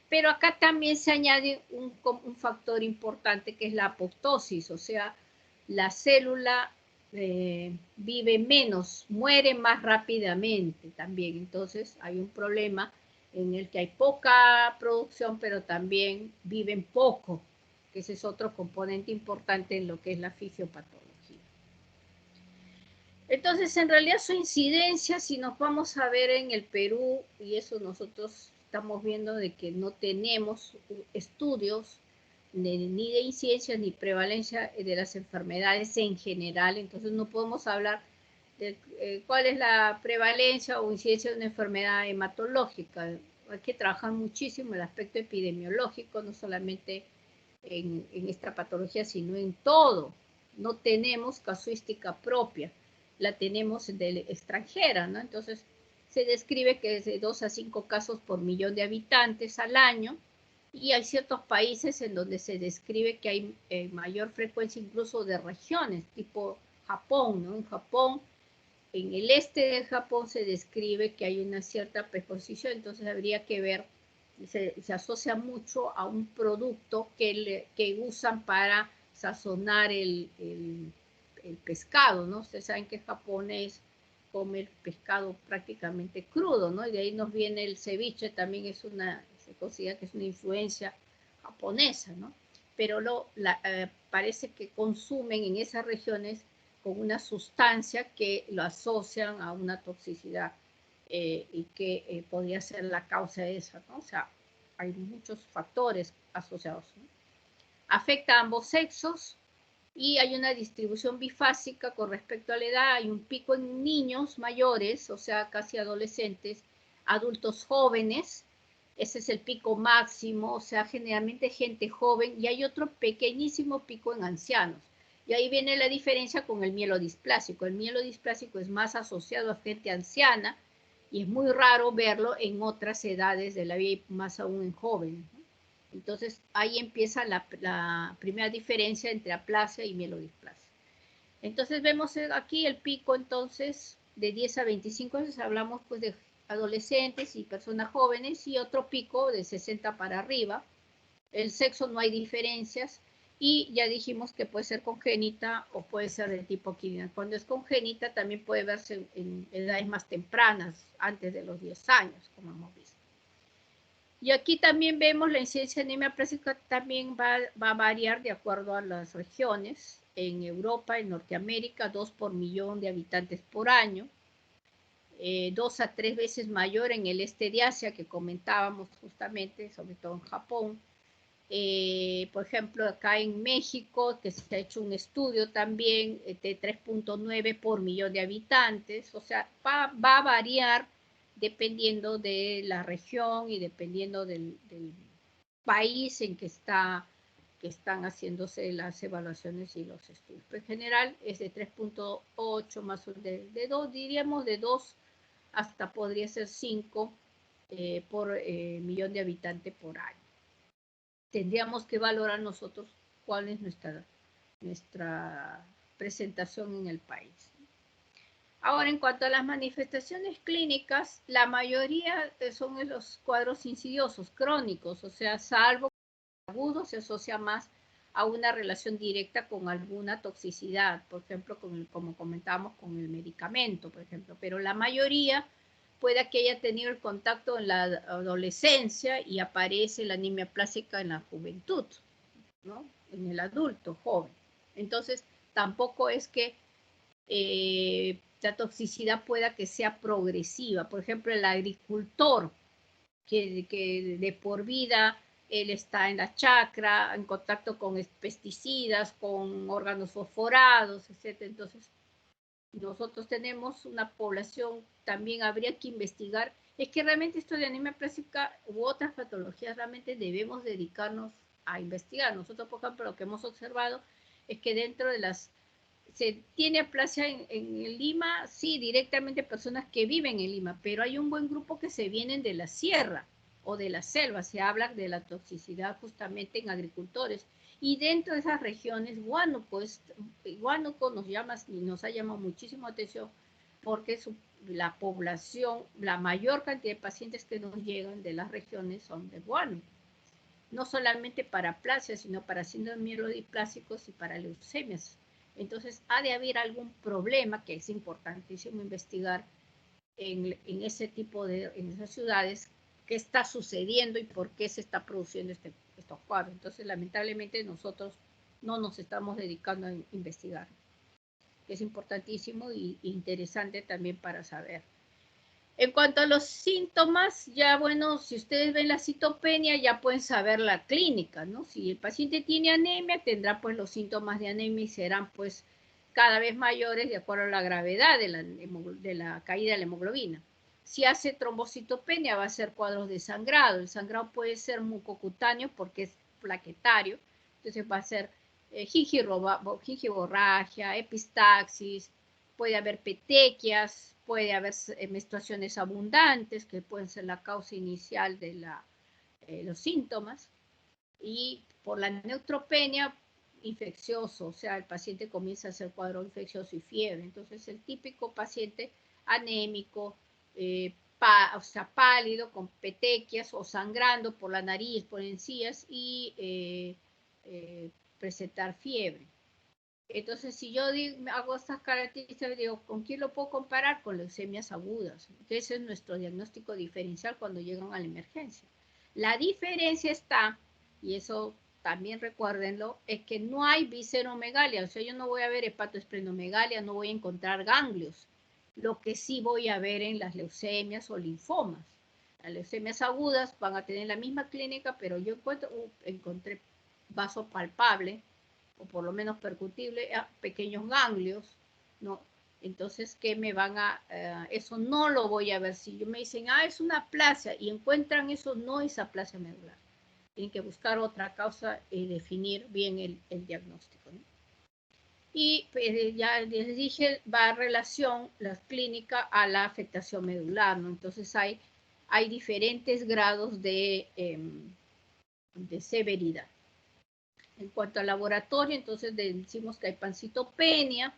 Pero acá también se añade un factor importante que es la apoptosis, o sea, la célula vive menos, muere más rápidamente también. Entonces hay un problema en el que hay poca producción, pero también viven poco, que ese es otro componente importante en lo que es la fisiopatología. Entonces, en realidad su incidencia, si nos vamos a ver en el Perú, y eso nosotros estamos viendo de que no tenemos estudios ni de incidencia ni prevalencia de las enfermedades en general, entonces no podemos hablar de cuál es la prevalencia o incidencia de una enfermedad hematológica. Hay que trabajar muchísimo el aspecto epidemiológico, no solamente en esta patología, sino en todo. No tenemos casuística propia, la tenemos de extranjera, ¿no? Entonces, se describe que es de 2 a 5 casos por millón de habitantes al año, y hay ciertos países en donde se describe que hay mayor frecuencia incluso de regiones, tipo Japón, ¿no? En Japón, en el este de Japón se describe que hay una cierta preposición, entonces habría que ver, se asocia mucho a un producto que usan para sazonar el pescado, ¿no? Ustedes saben que japonés come el pescado prácticamente crudo, ¿no? Y de ahí nos viene el ceviche, también se considera que es una influencia japonesa, ¿no? Pero parece que consumen en esas regiones con una sustancia que lo asocian a una toxicidad y que podría ser la causa de esa, ¿no? O sea, hay muchos factores asociados, ¿no? Afecta a ambos sexos y hay una distribución bifásica con respecto a la edad. Hay un pico en niños mayores, o sea, casi adolescentes, adultos jóvenes. Ese es el pico máximo, o sea, generalmente gente joven, y hay otro pequeñísimo pico en ancianos. Y ahí viene la diferencia con el mielodisplásico. El mielodisplásico es más asociado a gente anciana y es muy raro verlo en otras edades de la vida, y más aún en jóvenes, ¿no? Entonces ahí empieza la primera diferencia entre aplasia y mielodisplasia. Entonces vemos aquí el pico entonces de 10 a 25 años, hablamos pues de adolescentes y personas jóvenes, y otro pico de 60 para arriba. El sexo no hay diferencias, y ya dijimos que puede ser congénita o puede ser de tipo química. Cuando es congénita también puede verse en edades más tempranas, antes de los 10 años, como hemos visto. Y aquí también vemos la incidencia de anemia plástica, también va a variar de acuerdo a las regiones. En Europa, en Norteamérica, 2 por millón de habitantes por año. 2 a 3 veces mayor en el este de Asia, que comentábamos justamente, sobre todo en Japón. Por ejemplo, acá en México, que se ha hecho un estudio también de 3.9 por millón de habitantes. O sea, va a variar dependiendo de la región y dependiendo del país en que están haciéndose las evaluaciones y los estudios. Pero en general es de 3.8 más de 2, diríamos de 2 hasta podría ser 5 por millón de habitantes por año. Tendríamos que valorar nosotros cuál es nuestra presentación en el país. Ahora, en cuanto a las manifestaciones clínicas, la mayoría son los cuadros insidiosos, crónicos, o sea, salvo agudo, se asocia más a una relación directa con alguna toxicidad, por ejemplo, como comentábamos, con el medicamento, por ejemplo, pero la mayoría puede que haya tenido el contacto en la adolescencia y aparece la anemia plástica en la juventud, ¿no? En el adulto joven. Entonces, tampoco es que la toxicidad pueda que sea progresiva. Por ejemplo, el agricultor que de por vida él está en la chacra, en contacto con pesticidas, con órganos fosforados, etc. Entonces, nosotros tenemos una población, también habría que investigar. Es que realmente esto de anemia plástica u otras patologías realmente debemos dedicarnos a investigar. Nosotros, por ejemplo, lo que hemos observado es que dentro de se tiene aplasia en Lima, sí, directamente personas que viven en Lima, pero hay un buen grupo que se vienen de la sierra o de la selva. Se habla de la toxicidad justamente en agricultores. Y dentro de esas regiones, Huánuco nos ha llamado muchísimo atención porque la población, la mayor cantidad de pacientes que nos llegan de las regiones son de Huánuco. No solamente para aplasia, sino para síndromes mielodiplásicos y para leucemias. Entonces, ha de haber algún problema que es importantísimo investigar en ese tipo en esas ciudades, qué está sucediendo y por qué se está produciendo estos cuadros. Entonces, lamentablemente, nosotros no nos estamos dedicando a investigar, que es importantísimo e interesante también para saber. En cuanto a los síntomas, ya bueno, si ustedes ven la citopenia, ya pueden saber la clínica, ¿no? Si el paciente tiene anemia, tendrá pues los síntomas de anemia y serán pues cada vez mayores de acuerdo a la gravedad de la caída de la hemoglobina. Si hace trombocitopenia, va a ser cuadros de sangrado. El sangrado puede ser mucocutáneo porque es plaquetario, entonces va a ser gingivorragia, epistaxis, puede haber petequias, puede haber menstruaciones abundantes, que pueden ser la causa inicial de los síntomas, y por la neutropenia, infeccioso, o sea, el paciente comienza a hacer cuadro infeccioso y fiebre. Entonces, el típico paciente anémico, o sea, pálido, con petequias o sangrando por la nariz, por encías y presentar fiebre. Entonces, si yo hago estas características, digo, ¿con quién lo puedo comparar? Con leucemias agudas, que ese es nuestro diagnóstico diferencial cuando llegan a la emergencia. La diferencia está, y eso también recuérdenlo, es que no hay visceromegalia, o sea, yo no voy a ver hepatoesplenomegalia, no voy a encontrar ganglios, lo que sí voy a ver en las leucemias o linfomas. Las leucemias agudas van a tener la misma clínica, pero yo encontré vaso palpable, o por lo menos percutible, a pequeños ganglios, ¿no? Entonces, ¿qué me van a...? Eso no lo voy a ver. Si yo me dicen, es una aplasia, y encuentran eso, no es aplasia medular. Tienen que buscar otra causa y definir bien el diagnóstico, ¿no? Y pues, ya les dije, va a relación la clínica a la afectación medular, ¿no? Entonces hay diferentes grados de severidad. En cuanto al laboratorio, entonces decimos que hay pancitopenia,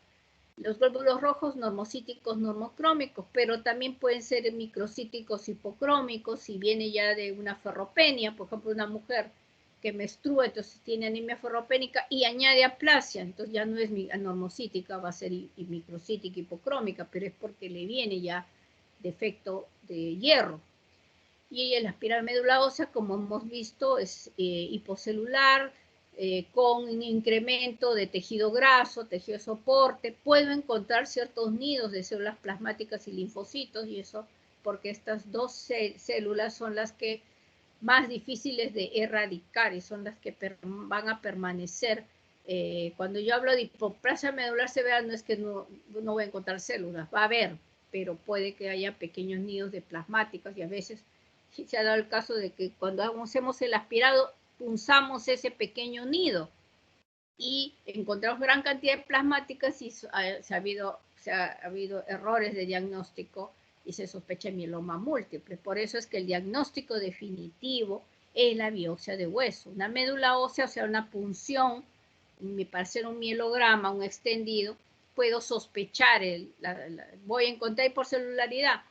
los glóbulos rojos normocíticos, normocrómicos, pero también pueden ser microcíticos hipocrómicos, si viene ya de una ferropenia, por ejemplo, una mujer que menstrua, entonces tiene anemia ferropénica y añade aplasia, entonces ya no es normocítica, va a ser microcítica hipocrómica, pero es porque le viene ya defecto de hierro. Y la espiral médula ósea, como hemos visto, es hipocelular, con un incremento de tejido graso, tejido de soporte. Puedo encontrar ciertos nidos de células plasmáticas y linfocitos, y eso porque estas dos células son las que más difíciles de erradicar y son las que van a permanecer. Cuando yo hablo de hipoplasia medular severa, no es que no voy a encontrar células, va a haber, pero puede que haya pequeños nidos de plasmáticas, y a veces se ha dado el caso de que cuando hacemos el aspirado, punzamos ese pequeño nido y encontramos gran cantidad de plasmáticas, y ha habido errores de diagnóstico y se sospecha mieloma múltiple. Por eso es que el diagnóstico definitivo es la biopsia de hueso. Una médula ósea, o sea, una punción, para hacer un mielograma, un extendido, puedo sospechar, voy a encontrar por celularidad,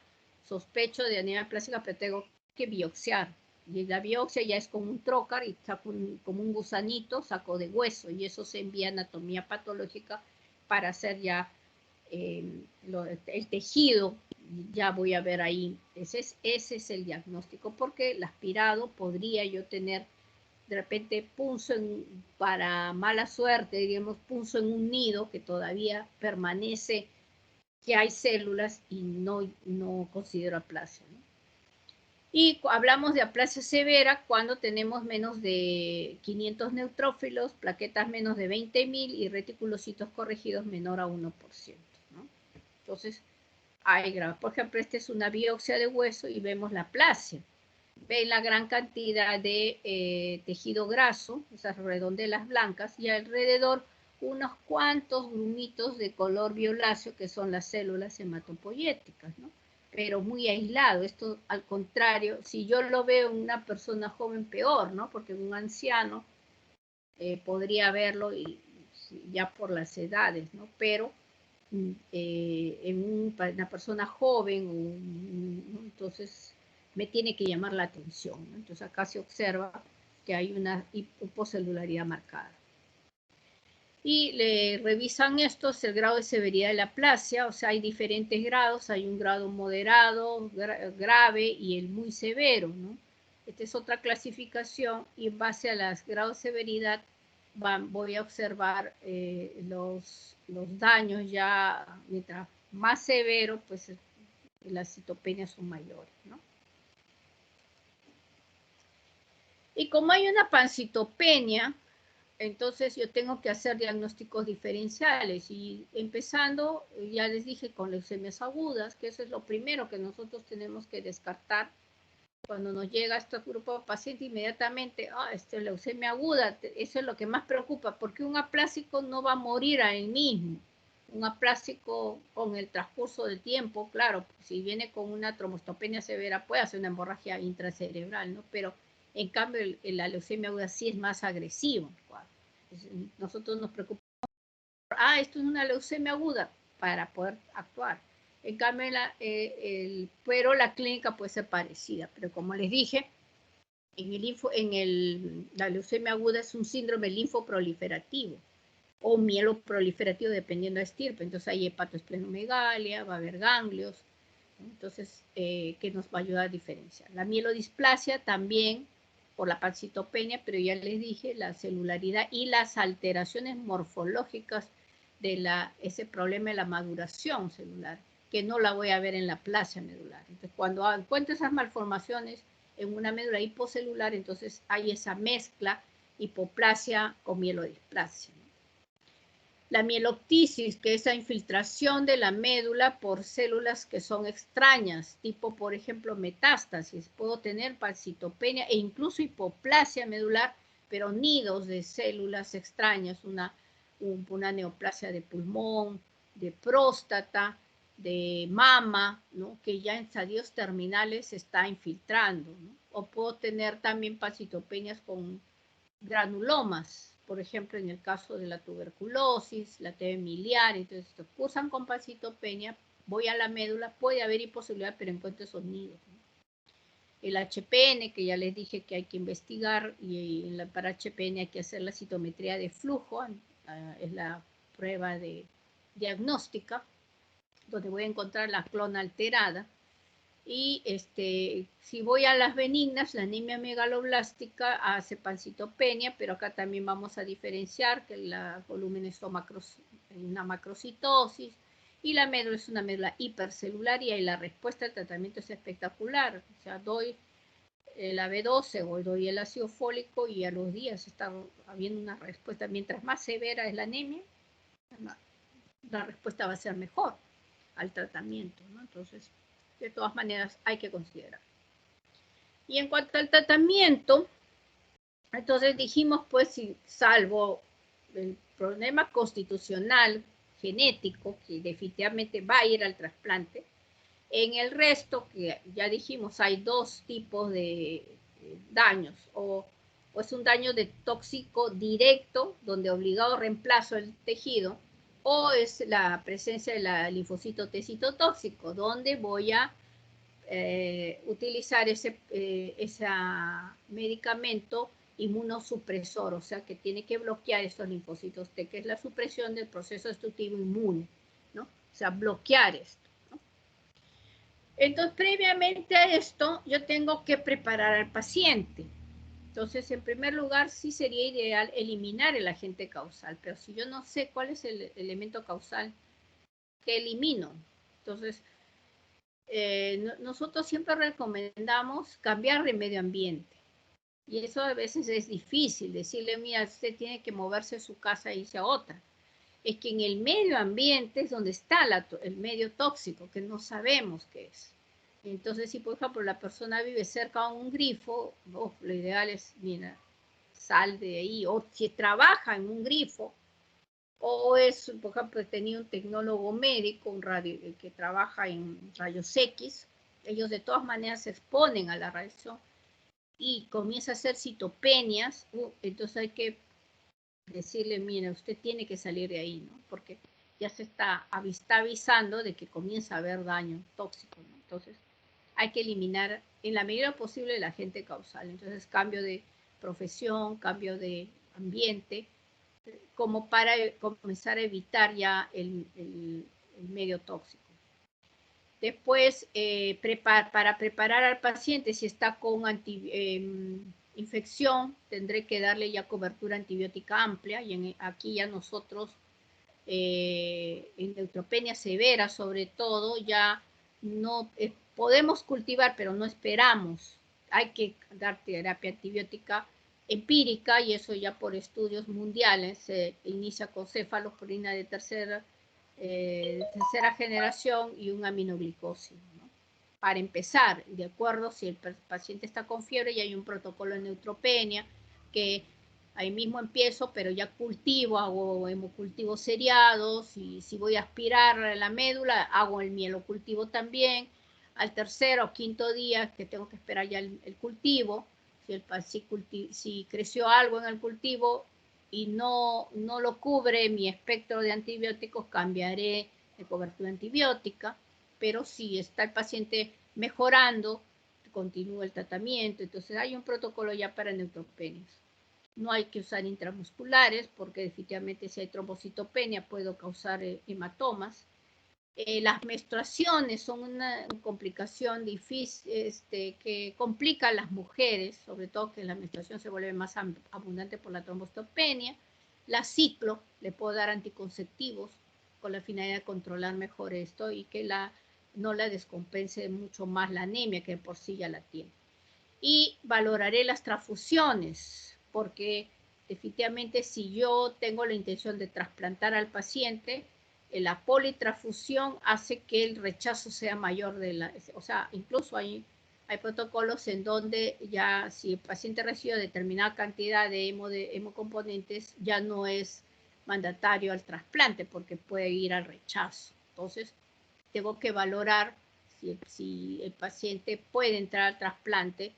sospecho de anemia plástica, pero tengo que biopsiar. Y la biopsia ya es con un trocar y saco como un gusanito, saco de hueso, y eso se envía a anatomía patológica para hacer ya el tejido. Ya voy a ver ahí, ese es el diagnóstico, porque el aspirado podría yo tener de repente punzo para mala suerte, diríamos, punzo en un nido que todavía permanece, que hay células, y no considero aplasia, ¿no? Y hablamos de aplasia severa cuando tenemos menos de 500 neutrófilos, plaquetas menos de 20.000 y reticulocitos corregidos menor a 1%, ¿no? Entonces, hay grados. Por ejemplo, esta es una biopsia de hueso y vemos la aplasia. Ven la gran cantidad de tejido graso, esas redondelas blancas, y alrededor unos cuantos grumitos de color violáceo que son las células hematopoyéticas, ¿no? Pero muy aislado. Esto, al contrario, si yo lo veo en una persona joven, peor, ¿no? Porque un anciano podría verlo ya por las edades, ¿no? Pero en una persona joven, ¿no? Entonces me tiene que llamar la atención, ¿no? Entonces acá se observa que hay una hipocelularidad marcada. Y le revisan estos, el grado de severidad de la aplasia, o sea, hay diferentes grados, hay un grado moderado, grave y el muy severo, ¿no? Esta es otra clasificación, y en base a los grados de severidad voy a observar los daños ya, mientras más severo, pues las citopenias son mayores, ¿no? Y como hay una pancitopenia, entonces yo tengo que hacer diagnósticos diferenciales, y empezando, ya les dije, con leucemias agudas, que eso es lo primero que nosotros tenemos que descartar cuando nos llega a este grupo de pacientes. Inmediatamente, leucemia aguda, eso es lo que más preocupa, porque un aplásico no va a morir a él mismo. Un aplásico con el transcurso del tiempo, claro, si viene con una trombocitopenia severa, puede hacer una hemorragia intracerebral, ¿no? Pero en cambio la leucemia aguda sí es más agresiva. Nosotros nos preocupamos, esto es una leucemia aguda, para poder actuar. En cambio, pero la clínica puede ser parecida. Pero como les dije, la leucemia aguda es un síndrome linfoproliferativo o mieloproliferativo, dependiendo de estirpe. Entonces hay hepatoesplenomegalia, va a haber ganglios. Entonces, que nos va a ayudar a diferenciar. La mielodisplasia también por la pancitopenia, pero ya les dije, la celularidad y las alteraciones morfológicas de ese problema de la maduración celular, que no la voy a ver en la aplasia medular. Entonces, cuando encuentro esas malformaciones en una médula hipocelular, entonces hay esa mezcla hipoplasia con mielodisplasia, ¿no? La mieloptisis, que es la infiltración de la médula por células que son extrañas, tipo, por ejemplo, metástasis. Puedo tener pancytopenia e incluso hipoplasia medular, pero nidos de células extrañas, una neoplasia de pulmón, de próstata, de mama, ¿no? Que ya en estadios terminales se está infiltrando, ¿no? O puedo tener también pancytopenias con granulomas, por ejemplo, en el caso de la tuberculosis, la TB miliar, entonces se cursan con pancytopenia, voy a la médula, puede haber hiposibilidad, pero encuentro esos nidos, ¿no? El HPN, que ya les dije que hay que investigar, y para HPN hay que hacer la citometría de flujo, es la prueba de diagnóstica, donde voy a encontrar la clona alterada. Y si voy a las benignas, la anemia megaloblástica hace pancytopenia, pero acá también vamos a diferenciar que los volúmenes son una macrocitosis y la médula es una médula hipercelular y ahí la respuesta al tratamiento es espectacular. O sea, doy la B12 o doy el ácido fólico y a los días está habiendo una respuesta. Mientras más severa es la anemia, la respuesta va a ser mejor al tratamiento, ¿no? Entonces, de todas maneras hay que considerar. Y en cuanto al tratamiento, entonces dijimos, pues, si salvo el problema constitucional, genético, que definitivamente va a ir al trasplante, en el resto, que ya dijimos, hay dos tipos de daños, o es un daño de tóxico directo, donde obligado reemplazo el tejido, o es la presencia del linfocito T citotóxico, donde voy a utilizar ese medicamento inmunosupresor, o sea que tiene que bloquear estos linfocitos T, que es la supresión del proceso destructivo inmune, ¿no? O sea, bloquear esto, ¿no? Entonces, previamente a esto, yo tengo que preparar al paciente. Entonces, en primer lugar, sí sería ideal eliminar el agente causal, pero si yo no sé cuál es el elemento causal que elimino, entonces, nosotros siempre recomendamos cambiar de medio ambiente. Y eso a veces es difícil, decirle, mira, usted tiene que moverse de su casa e irse a otra. Es que en el medio ambiente es donde está el medio tóxico, que no sabemos qué es. Entonces, si por ejemplo la persona vive cerca de un grifo, lo ideal es, mira, sal de ahí. O si trabaja en un grifo, o es, por ejemplo, tenía un tecnólogo médico, que trabaja en rayos X, ellos de todas maneras se exponen a la radiación y comienza a hacer citopenias, entonces hay que decirle, mira, usted tiene que salir de ahí, ¿no? Porque ya se está avisando de que comienza a haber daño tóxico, ¿no? Entonces hay que eliminar en la medida posible el agente causal. Entonces cambio de profesión, cambio de ambiente, como para comenzar a evitar ya el medio tóxico. Después, para preparar al paciente, si está con infección, tendré que darle ya cobertura antibiótica amplia, y aquí ya nosotros, en neutropenia severa sobre todo, ya no podemos cultivar, pero no esperamos. Hay que dar terapia antibiótica empírica, y eso ya por estudios mundiales se inicia con cefalosporina de tercera generación y un aminoglicosio, ¿no? Para empezar, de acuerdo, si el paciente está con fiebre, ya hay un protocolo de neutropenia, que ahí mismo empiezo, pero ya cultivo, hago hemocultivos seriados, y si voy a aspirar la médula, hago el mielocultivo también. Al tercer o quinto día, que tengo que esperar ya el cultivo, si creció algo en el cultivo y no lo cubre mi espectro de antibióticos, cambiaré de cobertura antibiótica, pero si está el paciente mejorando, continúa el tratamiento. Entonces hay un protocolo ya para neutropenias. No hay que usar intramusculares, porque definitivamente si hay trombocitopenia puede causar hematomas. Las menstruaciones son una complicación difícil, que complica a las mujeres, sobre todo que la menstruación se vuelve más abundante por la trombocitopenia. La ciclo, le puedo dar anticonceptivos con la finalidad de controlar mejor esto y que no la descompense mucho más la anemia, que por sí ya la tiene. Y valoraré las transfusiones, porque definitivamente si yo tengo la intención de trasplantar al paciente, la politransfusión hace que el rechazo sea mayor o sea, incluso hay protocolos en donde ya si el paciente recibe determinada cantidad de hemocomponentes, ya no es mandatario al trasplante porque puede ir al rechazo. Entonces, tengo que valorar si el paciente puede entrar al trasplante,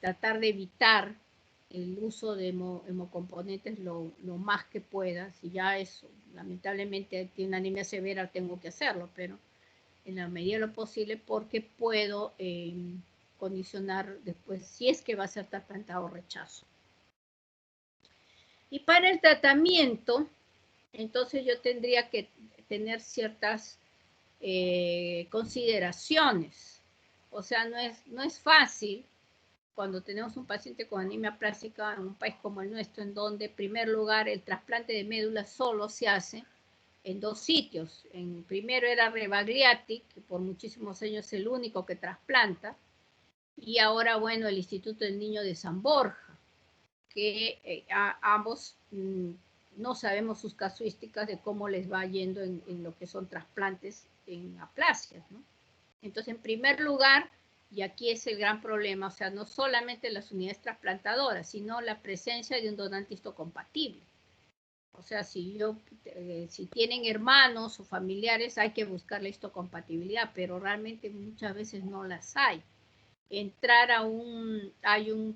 tratar de evitar el uso de hemocomponentes lo más que pueda. Si ya es, lamentablemente, tiene una anemia severa, tengo que hacerlo, pero en la medida de lo posible, porque puedo condicionar después si es que va a ser trasplantado o rechazo. Y para el tratamiento, entonces yo tendría que tener ciertas consideraciones. O sea, no es fácil cuando tenemos un paciente con anemia plástica en un país como el nuestro, en donde, en primer lugar, el trasplante de médula solo se hace en 2 sitios. Primero era Rebagliati, que por muchísimos años es el único que trasplanta, y ahora, bueno, el Instituto del Niño de San Borja, que ambos no sabemos sus casuísticas de cómo les va yendo en lo que son trasplantes en aplasias, ¿no? Entonces, en primer lugar, y aquí es el gran problema, o sea, no solamente las unidades trasplantadoras, sino la presencia de un donante histocompatible. O sea, si tienen hermanos o familiares, hay que buscar la histocompatibilidad, pero realmente muchas veces no las hay. Entrar hay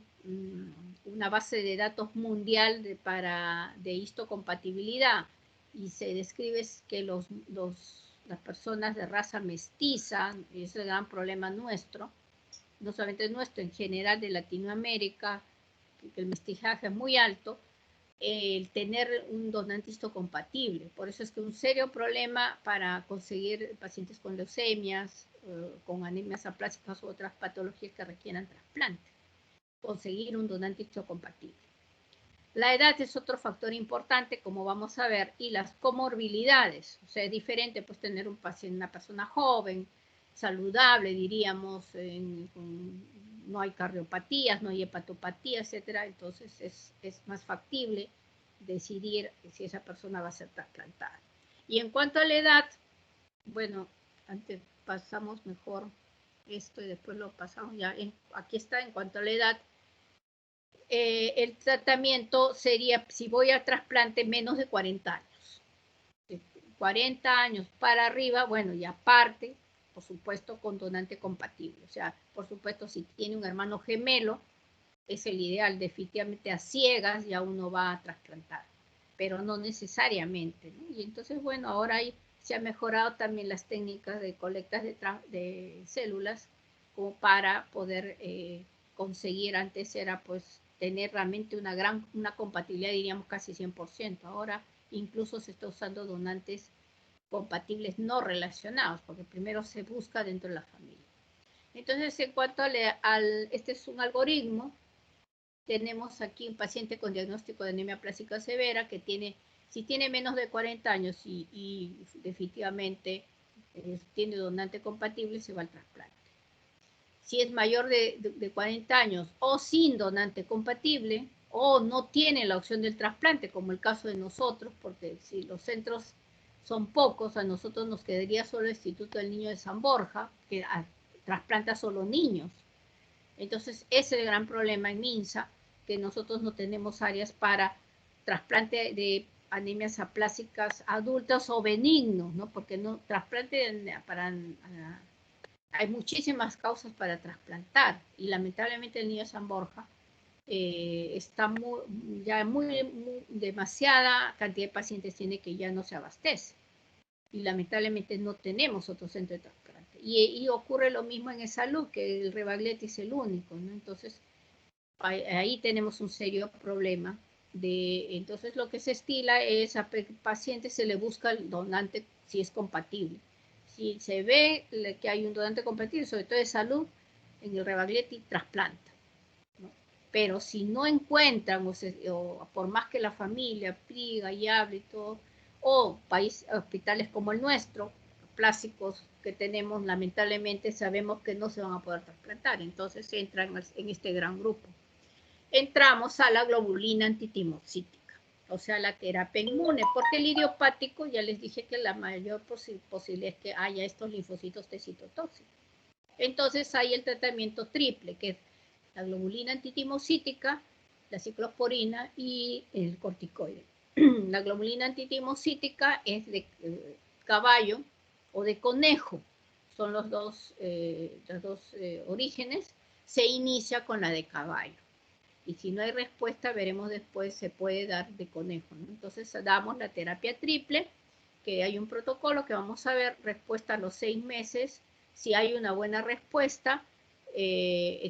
una base de datos mundial de histocompatibilidad y se describe que las personas de raza mestiza, y ese es el gran problema nuestro, no solamente nuestro, en general de Latinoamérica, que el mestizaje es muy alto, el tener un donante histocompatible. Por eso es que un serio problema para conseguir pacientes con leucemias, con anemias aplásicas u otras patologías que requieran trasplante, conseguir un donante histocompatible. La edad es otro factor importante, como vamos a ver, y las comorbilidades. O sea, es diferente pues tener un paciente, una persona joven, saludable, diríamos, no hay cardiopatías, no hay hepatopatía, etcétera. Entonces es más factible decidir si esa persona va a ser trasplantada. Y en cuanto a la edad, bueno, antes pasamos mejor esto y después lo pasamos ya. Aquí está, en cuanto a la edad, el tratamiento sería, si voy a trasplante, menos de 40 años. De 40 años para arriba, bueno, y aparte, por supuesto, con donante compatible. O sea, por supuesto, si tiene un hermano gemelo, es el ideal. Definitivamente a ciegas ya uno va a trasplantar, pero no necesariamente, ¿no? Y entonces, bueno, ahora se han mejorado también las técnicas de colectas de células como para poder conseguir. Antes era pues tener realmente una compatibilidad, diríamos casi 100%. Ahora incluso se está usando donantes compatibles no relacionados, porque primero se busca dentro de la familia. Entonces, en cuanto este es un algoritmo, tenemos aquí un paciente con diagnóstico de anemia plástica severa que si tiene menos de 40 años y definitivamente tiene donante compatible, se va al trasplante. Si es mayor de 40 años o sin donante compatible o no tiene la opción del trasplante, como el caso de nosotros, porque si los centros son pocos, a nosotros nos quedaría solo el Instituto del Niño de San Borja, que trasplanta solo niños. Entonces, ese es el gran problema en MINSA, que nosotros no tenemos áreas para trasplante de anemias aplásicas adultas o benignos, ¿no? Porque no trasplante hay muchísimas causas para trasplantar y lamentablemente el Niño de San Borja está demasiada cantidad de pacientes tiene que ya no se abastece y lamentablemente no tenemos otro centro de trasplante. Y ocurre lo mismo en salud, que el Rebagliati es el único, ¿no? Entonces ahí tenemos un serio problema. Entonces lo que se estila es a pacientes se le busca el donante si es compatible. Si se ve que hay un donante compatible, sobre todo de salud, en el Rebagliati trasplanta, ¿no? Pero si no encuentran, o por más que la familia priga y hable y todo, o hospitales como el nuestro, plásticos que tenemos, lamentablemente sabemos que no se van a poder trasplantar, entonces entran en este gran grupo. entramos a la globulina antitimocítica, o sea, la terapia inmune, porque el idiopático, ya les dije que la mayor posibilidad es que haya estos linfocitos T citotóxicos. Entonces hay el tratamiento triple, que es la globulina antitimocítica, la ciclosporina y el corticoide. La globulina antitimocítica es de caballo o de conejo, son los dos orígenes. Se inicia con la de caballo. Y si no hay respuesta, veremos después, se puede dar de conejo, ¿no? Entonces damos la terapia triple, que hay un protocolo que vamos a ver, respuesta a los 6 meses. Si hay una buena respuesta,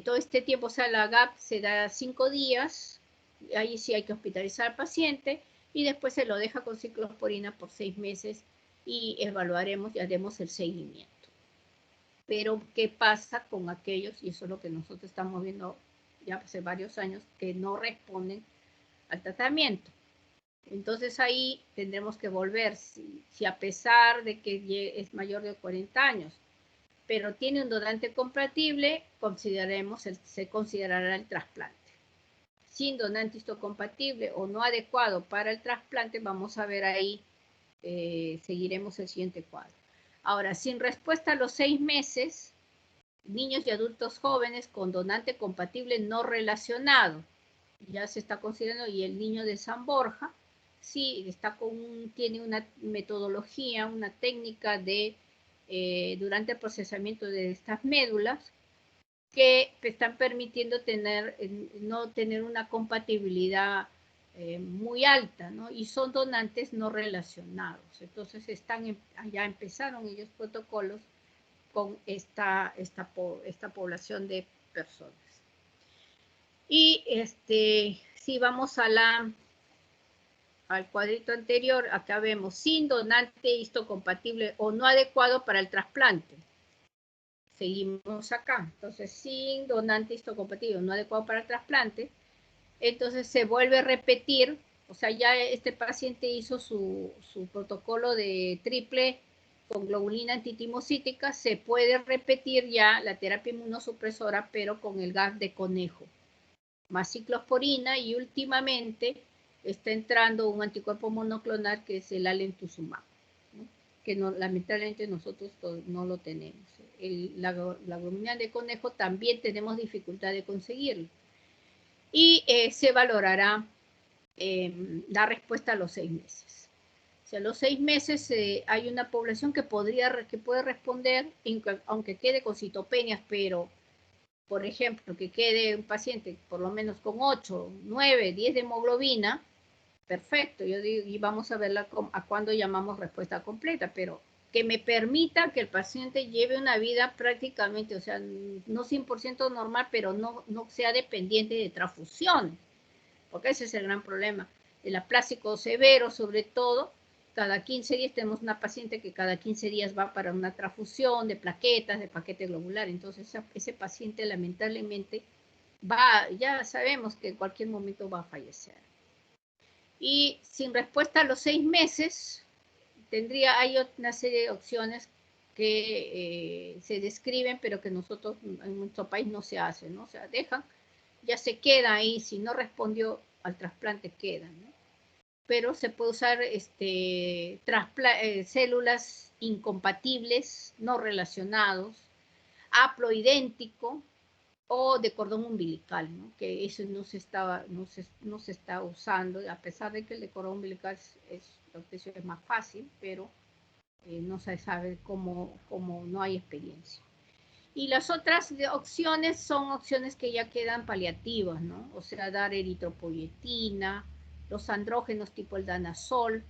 todo este tiempo, o sea, la GAP se da 5 días, ahí sí hay que hospitalizar al paciente, y después se lo deja con ciclosporina por 6 meses y evaluaremos y haremos el seguimiento. Pero, ¿qué pasa con aquellos? Y eso es lo que nosotros estamos viendo ya hace varios años, que no responden al tratamiento. Entonces ahí tendremos que volver, si a pesar de que es mayor de 40 años, pero tiene un donante compatible, se considerará el trasplante. Sin donante histocompatible o no adecuado para el trasplante, vamos a ver ahí, seguiremos el siguiente cuadro. Ahora, sin respuesta a los 6 meses, niños y adultos jóvenes con donante compatible no relacionado, ya se está considerando, y el niño de San Borja, sí, tiene una metodología, una técnica durante el procesamiento de estas médulas, que están permitiendo no tener una compatibilidad muy alta, ¿no? Y son donantes no relacionados. Entonces ya empezaron ellos protocolos con esta población de personas. Y si vamos al cuadrito anterior, acá vemos sin donante histocompatible o no adecuado para el trasplante. Seguimos acá. Entonces, sin donante histocompatible o no adecuado para el trasplante, entonces se vuelve a repetir, o sea, ya este paciente hizo su protocolo de triple con globulina antitimocítica, se puede repetir ya la terapia inmunosupresora, pero con el gas de conejo, más ciclosporina, y últimamente está entrando un anticuerpo monoclonal que es el alemtuzumab, ¿no? Que lamentablemente nosotros no lo tenemos. La globulina de conejo también tenemos dificultad de conseguirlo. Y se valorará la respuesta a los 6 meses. O sea, a los 6 meses hay una población que puede responder, aunque quede con citopenias, pero, por ejemplo, que quede un paciente por lo menos con 8, 9, 10 de hemoglobina, perfecto, yo digo, y vamos a verla a cuándo llamamos respuesta completa, pero que me permita que el paciente lleve una vida prácticamente, o sea, no 100% normal, pero no sea dependiente de transfusión, porque ese es el gran problema. El aplásico severo, sobre todo, cada 15 días tenemos una paciente que cada 15 días va para una transfusión de plaquetas, de paquete globular. Entonces, ese paciente lamentablemente ya sabemos que en cualquier momento va a fallecer. Y sin respuesta a los 6 meses, hay una serie de opciones que se describen, pero que nosotros en nuestro país no se hacen, ¿no? O sea, ya se queda ahí, si no respondió al trasplante queda, ¿no? Pero se puede usar células incompatibles, no relacionados, haploidéntico o de cordón umbilical, ¿no? Que eso no se está usando, a pesar de que el de cordón umbilical es más fácil, pero no se sabe cómo no hay experiencia. Y las otras opciones son opciones que ya quedan paliativas, ¿no? O sea, dar eritropoyetina, los andrógenos tipo el danazol,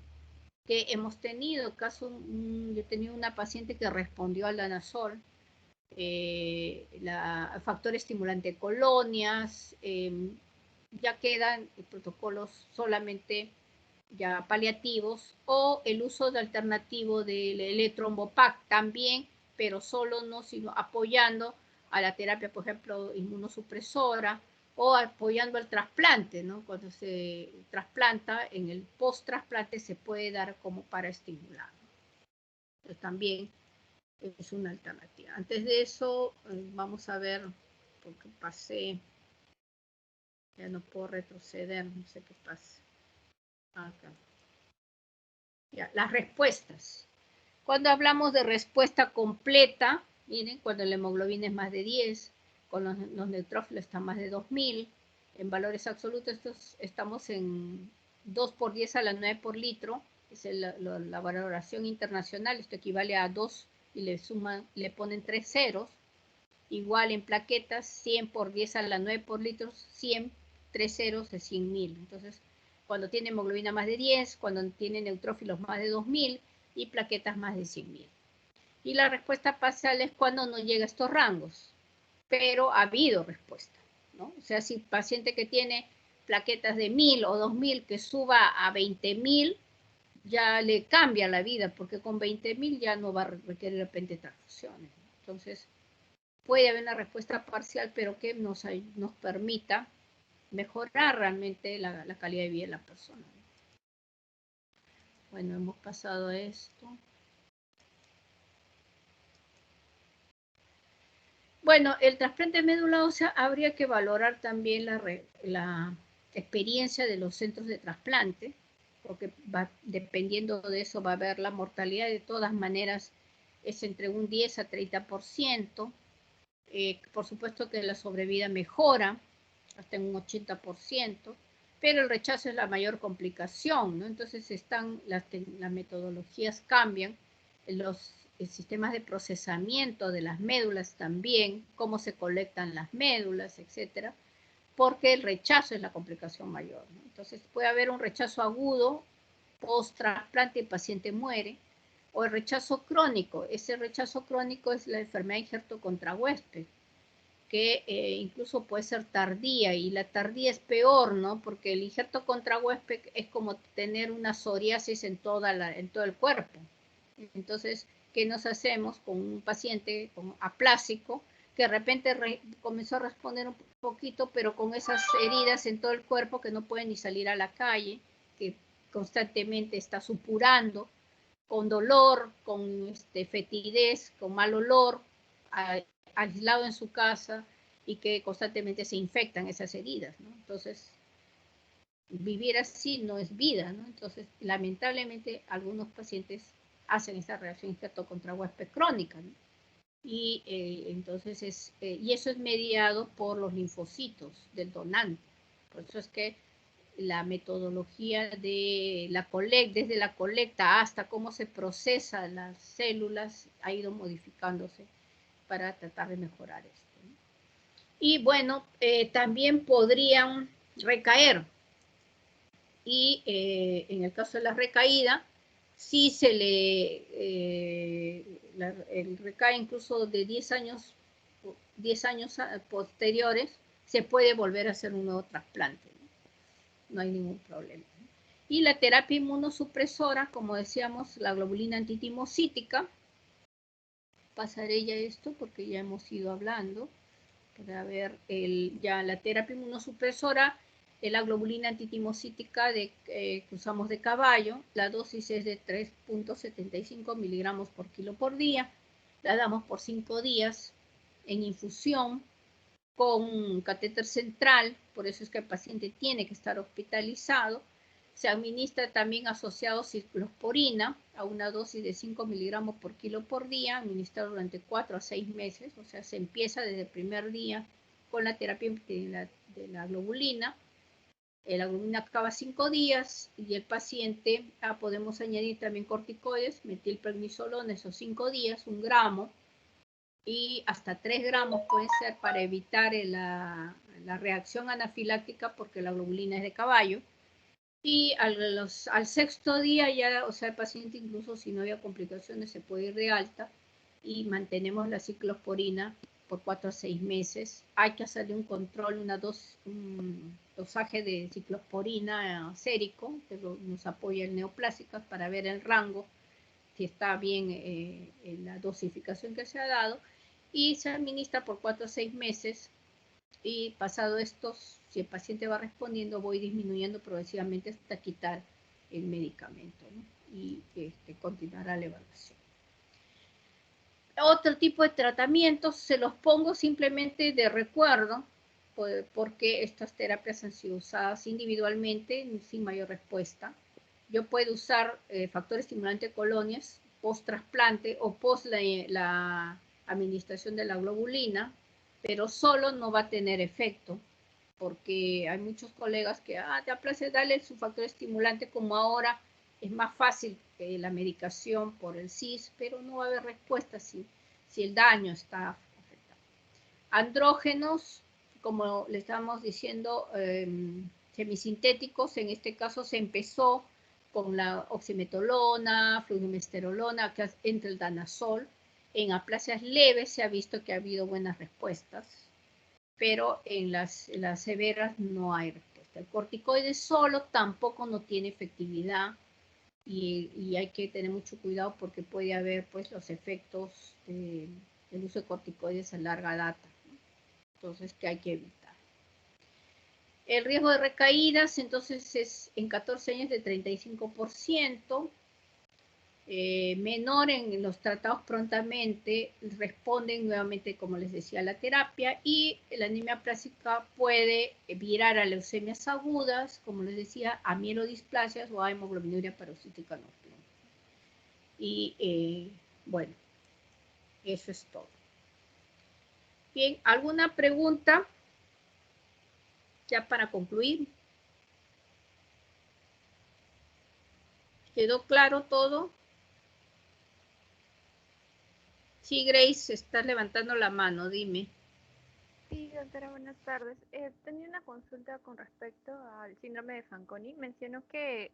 que hemos tenido yo he tenido una paciente que respondió al danazol, factor estimulante de colonias, ya quedan protocolos solamente ya paliativos, o el uso de alternativo del electrombopac también, pero solo no, sino apoyando a la terapia, por ejemplo, inmunosupresora, o apoyando al trasplante, ¿no? Cuando se trasplanta, en el post-trasplante se puede dar como para estimular. Entonces también es una alternativa. Antes de eso, vamos a ver, porque pasé Ya no puedo retroceder, no sé qué pasa. Acá. Ya, las respuestas. Cuando hablamos de respuesta completa, miren, cuando la hemoglobina es más de 10, cuando los neutrófilos están más de 2000, en valores absolutos estamos en 2 por 10 a la 9 por litro, es la valoración internacional, esto equivale a 2 y le ponen 3 ceros. Igual en plaquetas, 100 por 10 a la 9 por litro, 100, 3 ceros de 100.000. Entonces, cuando tiene hemoglobina más de 10, cuando tiene neutrófilos más de 2000 y plaquetas más de 100.000. Y la respuesta parcial es cuando no llega a estos rangos, pero ha habido respuesta, ¿no? O sea, si el paciente que tiene plaquetas de 1000 o 2000 que suba a 20.000, ya le cambia la vida, porque con 20.000 ya no va a requerir de repente transfusiones. Entonces, puede haber una respuesta parcial, pero que nos permita mejorar realmente la calidad de vida de la persona. Bueno, hemos pasado esto. Bueno, el trasplante de médula ósea habría que valorar también la experiencia de los centros de trasplante, porque dependiendo de eso va a haber la mortalidad. De todas maneras, es entre un 10 a 30%. Por supuesto que la sobrevida mejora hasta en un 80%, pero el rechazo es la mayor complicación, ¿no? Entonces las metodologías cambian, los sistemas de procesamiento de las médulas también, cómo se colectan las médulas, etcétera, porque el rechazo es la complicación mayor, ¿no? Entonces puede haber un rechazo agudo, post-trasplante, el paciente muere, o el rechazo crónico. Ese rechazo crónico es la enfermedad injerto contra huésped, que incluso puede ser tardía, y la tardía es peor, ¿no? Porque el injerto contra huésped es como tener una psoriasis en todo el cuerpo. Entonces, ¿qué nos hacemos con un paciente aplásico que de repente comenzó a responder un poquito, pero con esas heridas en todo el cuerpo que no puede ni salir a la calle, que constantemente está supurando, con dolor, con fetidez, con mal olor, aislado en su casa, y que constantemente se infectan esas heridas, ¿no? Entonces, vivir así no es vida, ¿no? Entonces, lamentablemente, algunos pacientes hacen esta reacción injerto contra huésped crónica, ¿no? Y entonces y eso es mediado por los linfocitos del donante. Por eso es que la metodología de desde la colecta hasta cómo se procesan las células ha ido modificándose para tratar de mejorar esto, ¿no? Y bueno, también podrían recaer, y en el caso de la recaída, si se el recae incluso de 10 años posteriores, se puede volver a hacer un nuevo trasplante, ¿no? No hay ningún problema. Y la terapia inmunosupresora, como decíamos, la globulina antitimocítica, pasaré ya esto porque ya hemos ido hablando, para ver ya la terapia inmunosupresora, la globulina antitimocítica que usamos de caballo, la dosis es de 3.75 miligramos por kilo por día, la damos por 5 días en infusión con un catéter central, por eso es que el paciente tiene que estar hospitalizado. Se administra también asociado ciclosporina a una dosis de 5 miligramos por kilo por día, administrado durante 4 a 6 meses, o sea, se empieza desde el primer día con la terapia de la globulina. La globulina acaba 5 días y el paciente, podemos añadir también corticoides, metilprednisolona, esos 5 días, 1 gramo, y hasta 3 gramos puede ser para evitar la reacción anafiláctica, porque la globulina es de caballo. Y al 6.º día ya, o sea, el paciente incluso si no había complicaciones se puede ir de alta, y mantenemos la ciclosporina por 4 a 6 meses. Hay que hacerle un control, un dosaje de ciclosporina sérico, que nos apoya el Neoplásicas para ver el rango, si está bien en la dosificación que se ha dado, y se administra por 4 a 6 meses, y pasado estos, si el paciente va respondiendo, voy disminuyendo progresivamente hasta quitar el medicamento, ¿no? Y continuará la evaluación. Otro tipo de tratamientos se los pongo simplemente de recuerdo, porque estas terapias han sido usadas individualmente sin mayor respuesta. Yo puedo usar factor estimulante de colonias post-trasplante o post la administración de la globulina, pero solo no va a tener efecto, porque hay muchos colegas que, te aplace, dale su factor estimulante, como ahora es más fácil que la medicación por el CIS, pero no va a haber respuesta si el daño está afectado. Andrógenos, como le estamos diciendo, semisintéticos, en este caso se empezó con la oximetolona, fluimesterolona, que entre el danazol. En aplasias leves se ha visto que ha habido buenas respuestas, pero en las severas no hay respuesta. El corticoide solo tampoco no tiene efectividad y hay que tener mucho cuidado porque puede haber pues los efectos del uso de corticoides a larga data, ¿no? Entonces, que hay que evitar. El riesgo de recaídas, entonces, es en 14 años de 35%, menor en los tratados prontamente, responden nuevamente, como les decía, a la terapia, y la anemia aplásica puede virar a leucemias agudas, como les decía, a mielodisplasias o a hemoglobinuria paroxística nocturna. Y bueno, eso es todo. Bien, ¿alguna pregunta? Ya para concluir. ¿Quedó claro todo? Sí, Grace, estás levantando la mano, dime. Sí, doctora, buenas tardes. Tenía una consulta con respecto al síndrome de Fanconi. Mencionó que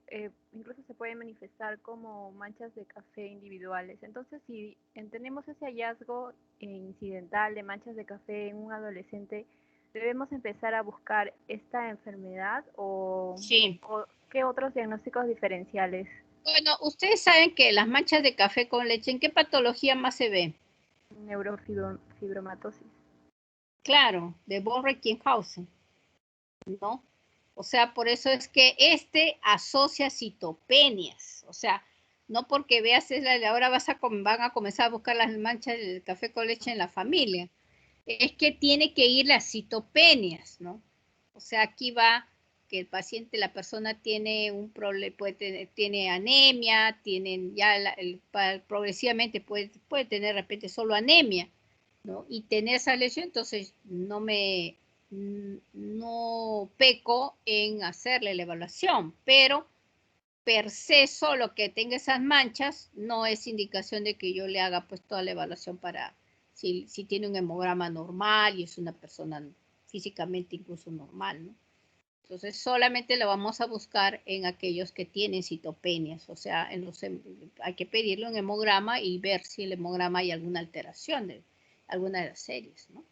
incluso se puede manifestar como manchas de café individuales. Entonces, si tenemos ese hallazgo incidental de manchas de café en un adolescente, ¿debemos empezar a buscar esta enfermedad Sí. o qué otros diagnósticos diferenciales? Bueno, ustedes saben que las manchas de café con leche, ¿en qué patología más se ve? Neurofibromatosis. Claro, de Born-Reichenhausen, ¿no? O sea, por eso es que asocia citopenias. O sea, no porque veas ahora van a comenzar a buscar las manchas del café con leche en la familia. Es que tiene que ir las citopenias, ¿no? O sea, aquí va que el paciente, la persona tiene un problema, tiene anemia, tienen ya progresivamente puede tener de repente solo anemia, ¿no? Y tener esa lesión, entonces no peco en hacerle la evaluación, pero per se solo que tenga esas manchas no es indicación de que yo le haga pues toda la evaluación para si tiene un hemograma normal y es una persona físicamente incluso normal, ¿no? Entonces solamente lo vamos a buscar en aquellos que tienen citopenias, o sea, hay que pedirle un hemograma y ver si el hemograma hay alguna alteración de alguna de las series, ¿no?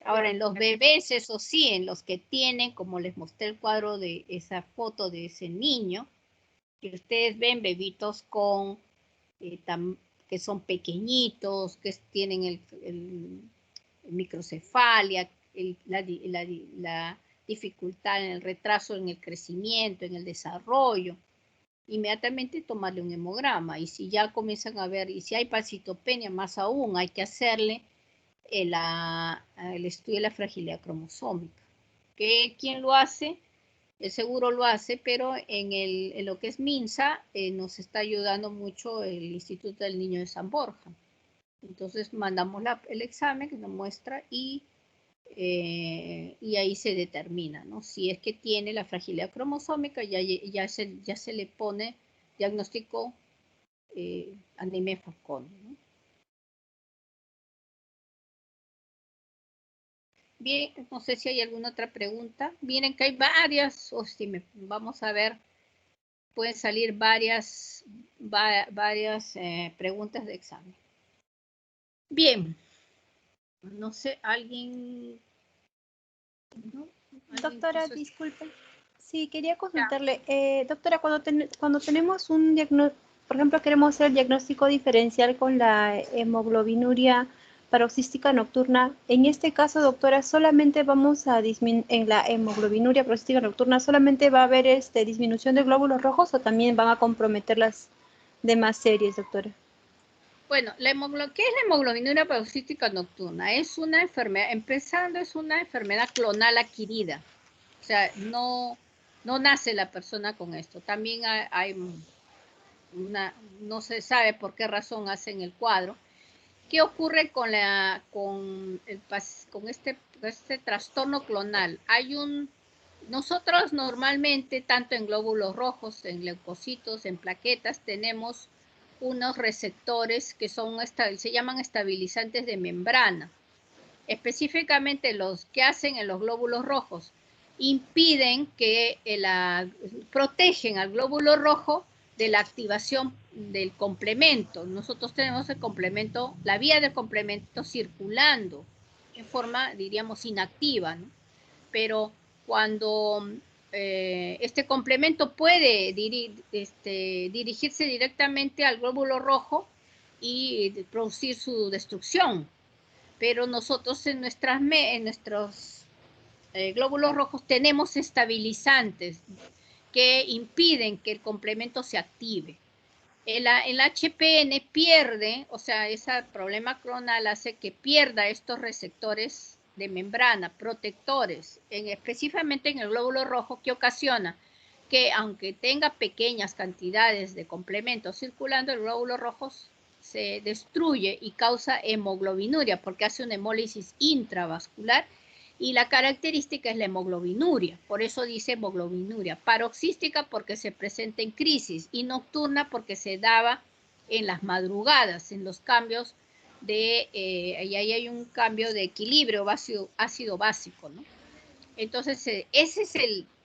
Ahora, en los bebés, eso sí, en los que tienen, como les mostré el cuadro de esa foto de ese niño, que ustedes ven bebitos con que son pequeñitos, que tienen el microcefalia, la dificultad en el retraso en el crecimiento, en el desarrollo, inmediatamente tomarle un hemograma. Y si ya comienzan a ver, y si hay citopenia, más aún, hay que hacerle el estudio de la fragilidad cromosómica. ¿Quién lo hace? El seguro lo hace, pero en lo que es MINSA nos está ayudando mucho el Instituto del Niño de San Borja. Entonces mandamos el examen que nos muestra y ahí se determina, ¿no? Si es que tiene la fragilidad cromosómica, ya se le pone diagnóstico anemia Fanconi, ¿no? Bien, no sé si hay alguna otra pregunta. Miren que hay varias, vamos a ver, pueden salir varias preguntas de examen. Bien, no sé, ¿alguien? ¿No? Doctora, disculpe. Sí, quería consultarle. Doctora, cuando tenemos un diagnóstico, por ejemplo, queremos hacer el diagnóstico diferencial con la hemoglobinuria paroxística nocturna, en este caso, doctora, solamente vamos a disminuir, en la hemoglobinuria paroxística nocturna, solamente va a haber disminución de glóbulos rojos o también van a comprometer las demás series, doctora. Bueno, ¿qué es la hemoglobinuria paroxística nocturna? Es una enfermedad, empezando es una enfermedad clonal adquirida. O sea, no nace la persona con esto. También hay no se sabe por qué razón hacen el cuadro. ¿Qué ocurre con este trastorno clonal? Nosotros normalmente, tanto en glóbulos rojos, en leucocitos, en plaquetas, tenemos unos receptores que se llaman estabilizantes de membrana. Específicamente los que hacen en los glóbulos rojos impiden que protegen al glóbulo rojo de la activación del complemento. Nosotros tenemos el complemento, la vía del complemento circulando en forma, diríamos, inactiva, ¿no? Pero cuando este complemento puede dirigirse directamente al glóbulo rojo y producir su destrucción. Pero nosotros en nuestros glóbulos rojos tenemos estabilizantes que impiden que el complemento se active. El HPN pierde, o sea, ese problema clonal hace que pierda estos receptores de membrana, protectores, específicamente en el glóbulo rojo, que ocasiona que aunque tenga pequeñas cantidades de complementos circulando, el glóbulo rojo se destruye y causa hemoglobinuria porque hace una hemólisis intravascular y la característica es la hemoglobinuria, por eso dice hemoglobinuria, paroxística porque se presenta en crisis y nocturna porque se daba en las madrugadas, en los cambios y ahí hay un cambio de equilibrio ácido básico, ¿no? Entonces, esa es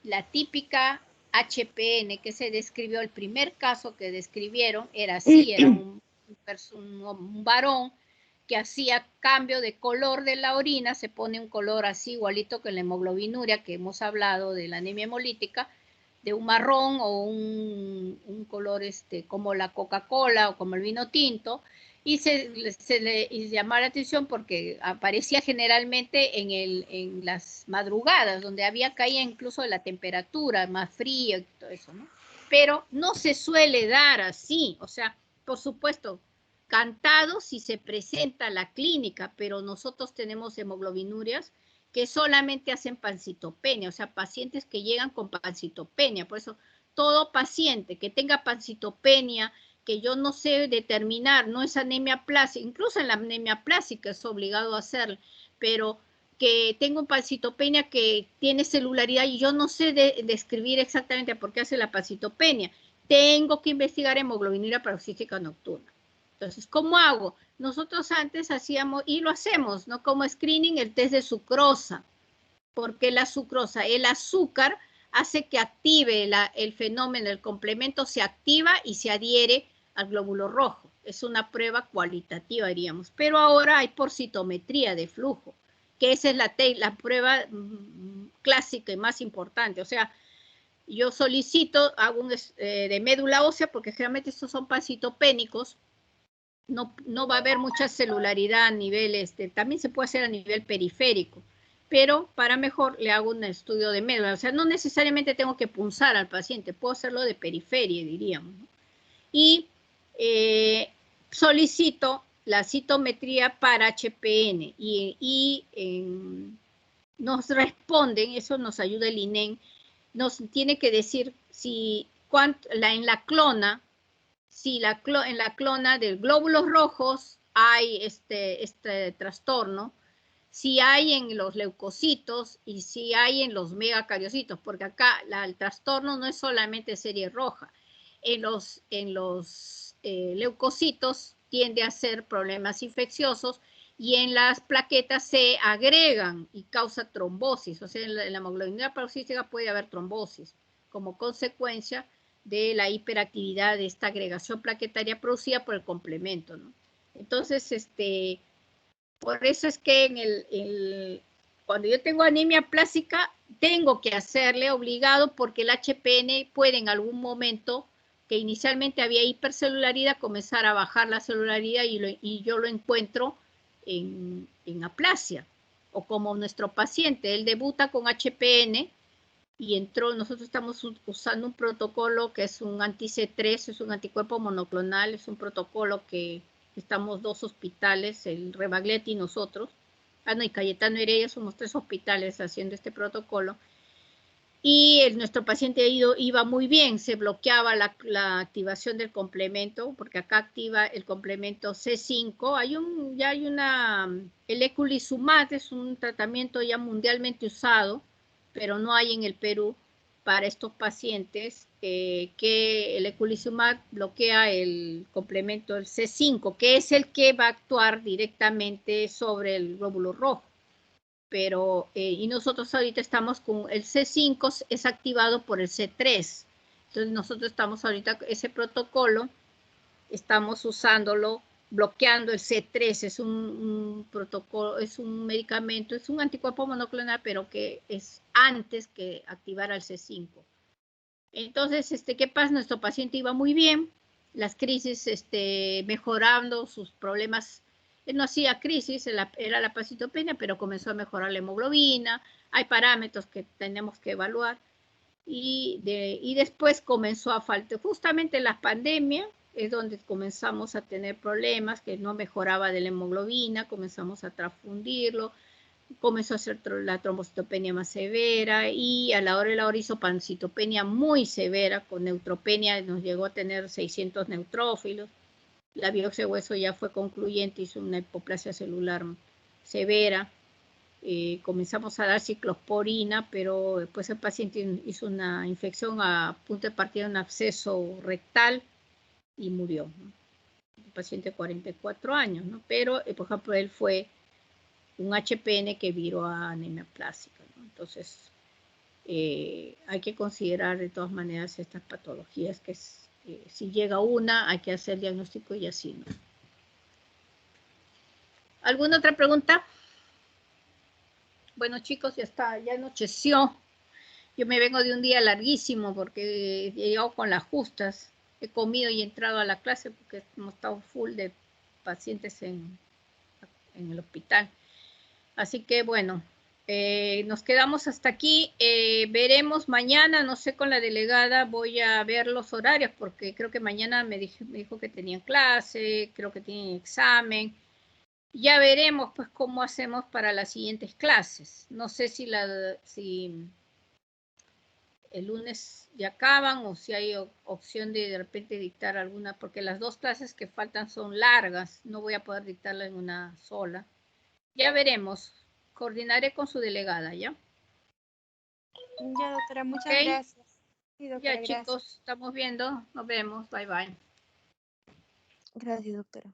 la típica HPN que se describió, el primer caso que describieron era así, era un varón que hacía cambio de color de la orina, se pone un color así igualito que la hemoglobinuria que hemos hablado de la anemia hemolítica, de un marrón o un color como la Coca-Cola o como el vino tinto, y se le llamaba la atención porque aparecía generalmente en las madrugadas, donde había caído incluso la temperatura más fría y todo eso, ¿no? Pero no se suele dar así, o sea, por supuesto, cantado si se presenta la clínica, pero nosotros tenemos hemoglobinurias que solamente hacen pancitopenia, o sea, pacientes que llegan con pancitopenia. Por eso, todo paciente que tenga pancitopenia, que yo no sé determinar, no es anemia plástica, incluso en la anemia plástica es obligado a hacer, pero que tengo pancitopenia que tiene celularidad y yo no sé describir exactamente por qué hace la pancitopenia, tengo que investigar hemoglobinuria paroxística nocturna. Entonces, ¿cómo hago? Nosotros antes hacíamos, y lo hacemos, ¿no? Como screening, el test de sucrosa, porque la sucrosa, el azúcar, hace que active el fenómeno, el complemento se activa y se adhiere al glóbulo rojo. Es una prueba cualitativa, diríamos. Pero ahora hay por citometría de flujo, que esa es la prueba clásica y más importante. O sea, yo solicito, hago de médula ósea, porque generalmente estos son pancitopénicos, no va a haber mucha celularidad a nivel, también se puede hacer a nivel periférico, pero para mejor le hago un estudio de médula, o sea, no necesariamente tengo que punzar al paciente, puedo hacerlo de periferia, diríamos, ¿no? Y solicito la citometría para HPN y nos responden, eso nos ayuda el INEM, nos tiene que decir si en la clona, si en la clona de glóbulos rojos hay este trastorno, si hay en los leucocitos y si hay en los megacariocitos, porque acá el trastorno no es solamente serie roja. En los leucocitos tiende a ser problemas infecciosos y en las plaquetas se agregan y causa trombosis. O sea, en la hemoglobinuria paroxística puede haber trombosis como consecuencia de la hiperactividad de esta agregación plaquetaria producida por el complemento, ¿no? Entonces, por eso es que cuando yo tengo anemia plástica, tengo que hacerle obligado porque el HPN puede en algún momento, que inicialmente había hipercelularidad, comenzar a bajar la celularidad y yo lo encuentro en aplasia. O como nuestro paciente, él debuta con HPN, y nosotros estamos usando un protocolo que es un anti-C3, es un anticuerpo monoclonal, es un protocolo que estamos 2 hospitales, el Rebagliati y nosotros. Ah, no, y Cayetano Heredia, somos 3 hospitales haciendo este protocolo. Y nuestro paciente iba muy bien, se bloqueaba la activación del complemento, porque acá activa el complemento C5. El eculizumab es un tratamiento ya mundialmente usado, pero no hay en el Perú para estos pacientes, que el eculizumab bloquea el complemento del C5, que es el que va a actuar directamente sobre el glóbulo rojo. Pero, y nosotros ahorita estamos con el C5, es activado por el C3. Entonces nosotros estamos ahorita, ese protocolo, estamos usándolo, bloqueando el C3, es un protocolo, es un medicamento, es un anticuerpo monoclonal, pero que es antes que activar al C5. Entonces, ¿qué pasa? Nuestro paciente iba muy bien, las crisis, mejorando sus problemas. Él no hacía crisis, era la pacitopenia, pero comenzó a mejorar la hemoglobina. Hay parámetros que tenemos que evaluar. Y después comenzó a faltar, justamente la pandemia es donde comenzamos a tener problemas, que no mejoraba de la hemoglobina, comenzamos a transfundirlo, comenzó a hacer la trombocitopenia más severa, y a la hora hizo pancitopenia muy severa, con neutropenia, nos llegó a tener 600 neutrófilos. La biopsia de hueso ya fue concluyente, hizo una hipoplasia celular severa. Comenzamos a dar ciclosporina, pero después el paciente hizo una infección a punto de partida de un absceso rectal y murió, ¿no? Un paciente de 44 años, ¿no? Pero, por ejemplo, él fue un HPN que viró a anemia plástica, ¿no? Entonces, hay que considerar de todas maneras estas patologías, que si llega una, hay que hacer el diagnóstico y así, ¿no? ¿Alguna otra pregunta? Bueno, chicos, ya está, ya anocheció. Yo me vengo de un día larguísimo porque he llegado con las justas. He comido y he entrado a la clase porque hemos estado full de pacientes en el hospital. Así que bueno, nos quedamos hasta aquí. Veremos mañana, no sé, con la delegada, voy a ver los horarios porque creo que mañana me dijo que tenían clase, creo que tienen examen. Ya veremos pues cómo hacemos para las siguientes clases. No sé si el lunes ya acaban o si hay opción de repente dictar alguna, porque las 2 clases que faltan son largas, no voy a poder dictarla en una sola. Ya veremos, coordinaré con su delegada, ¿ya? Ya, doctora, muchas ¿Ok? gracias. Sí, doctora, Ya, chicos, estamos viendo, nos vemos, bye bye. Gracias, doctora.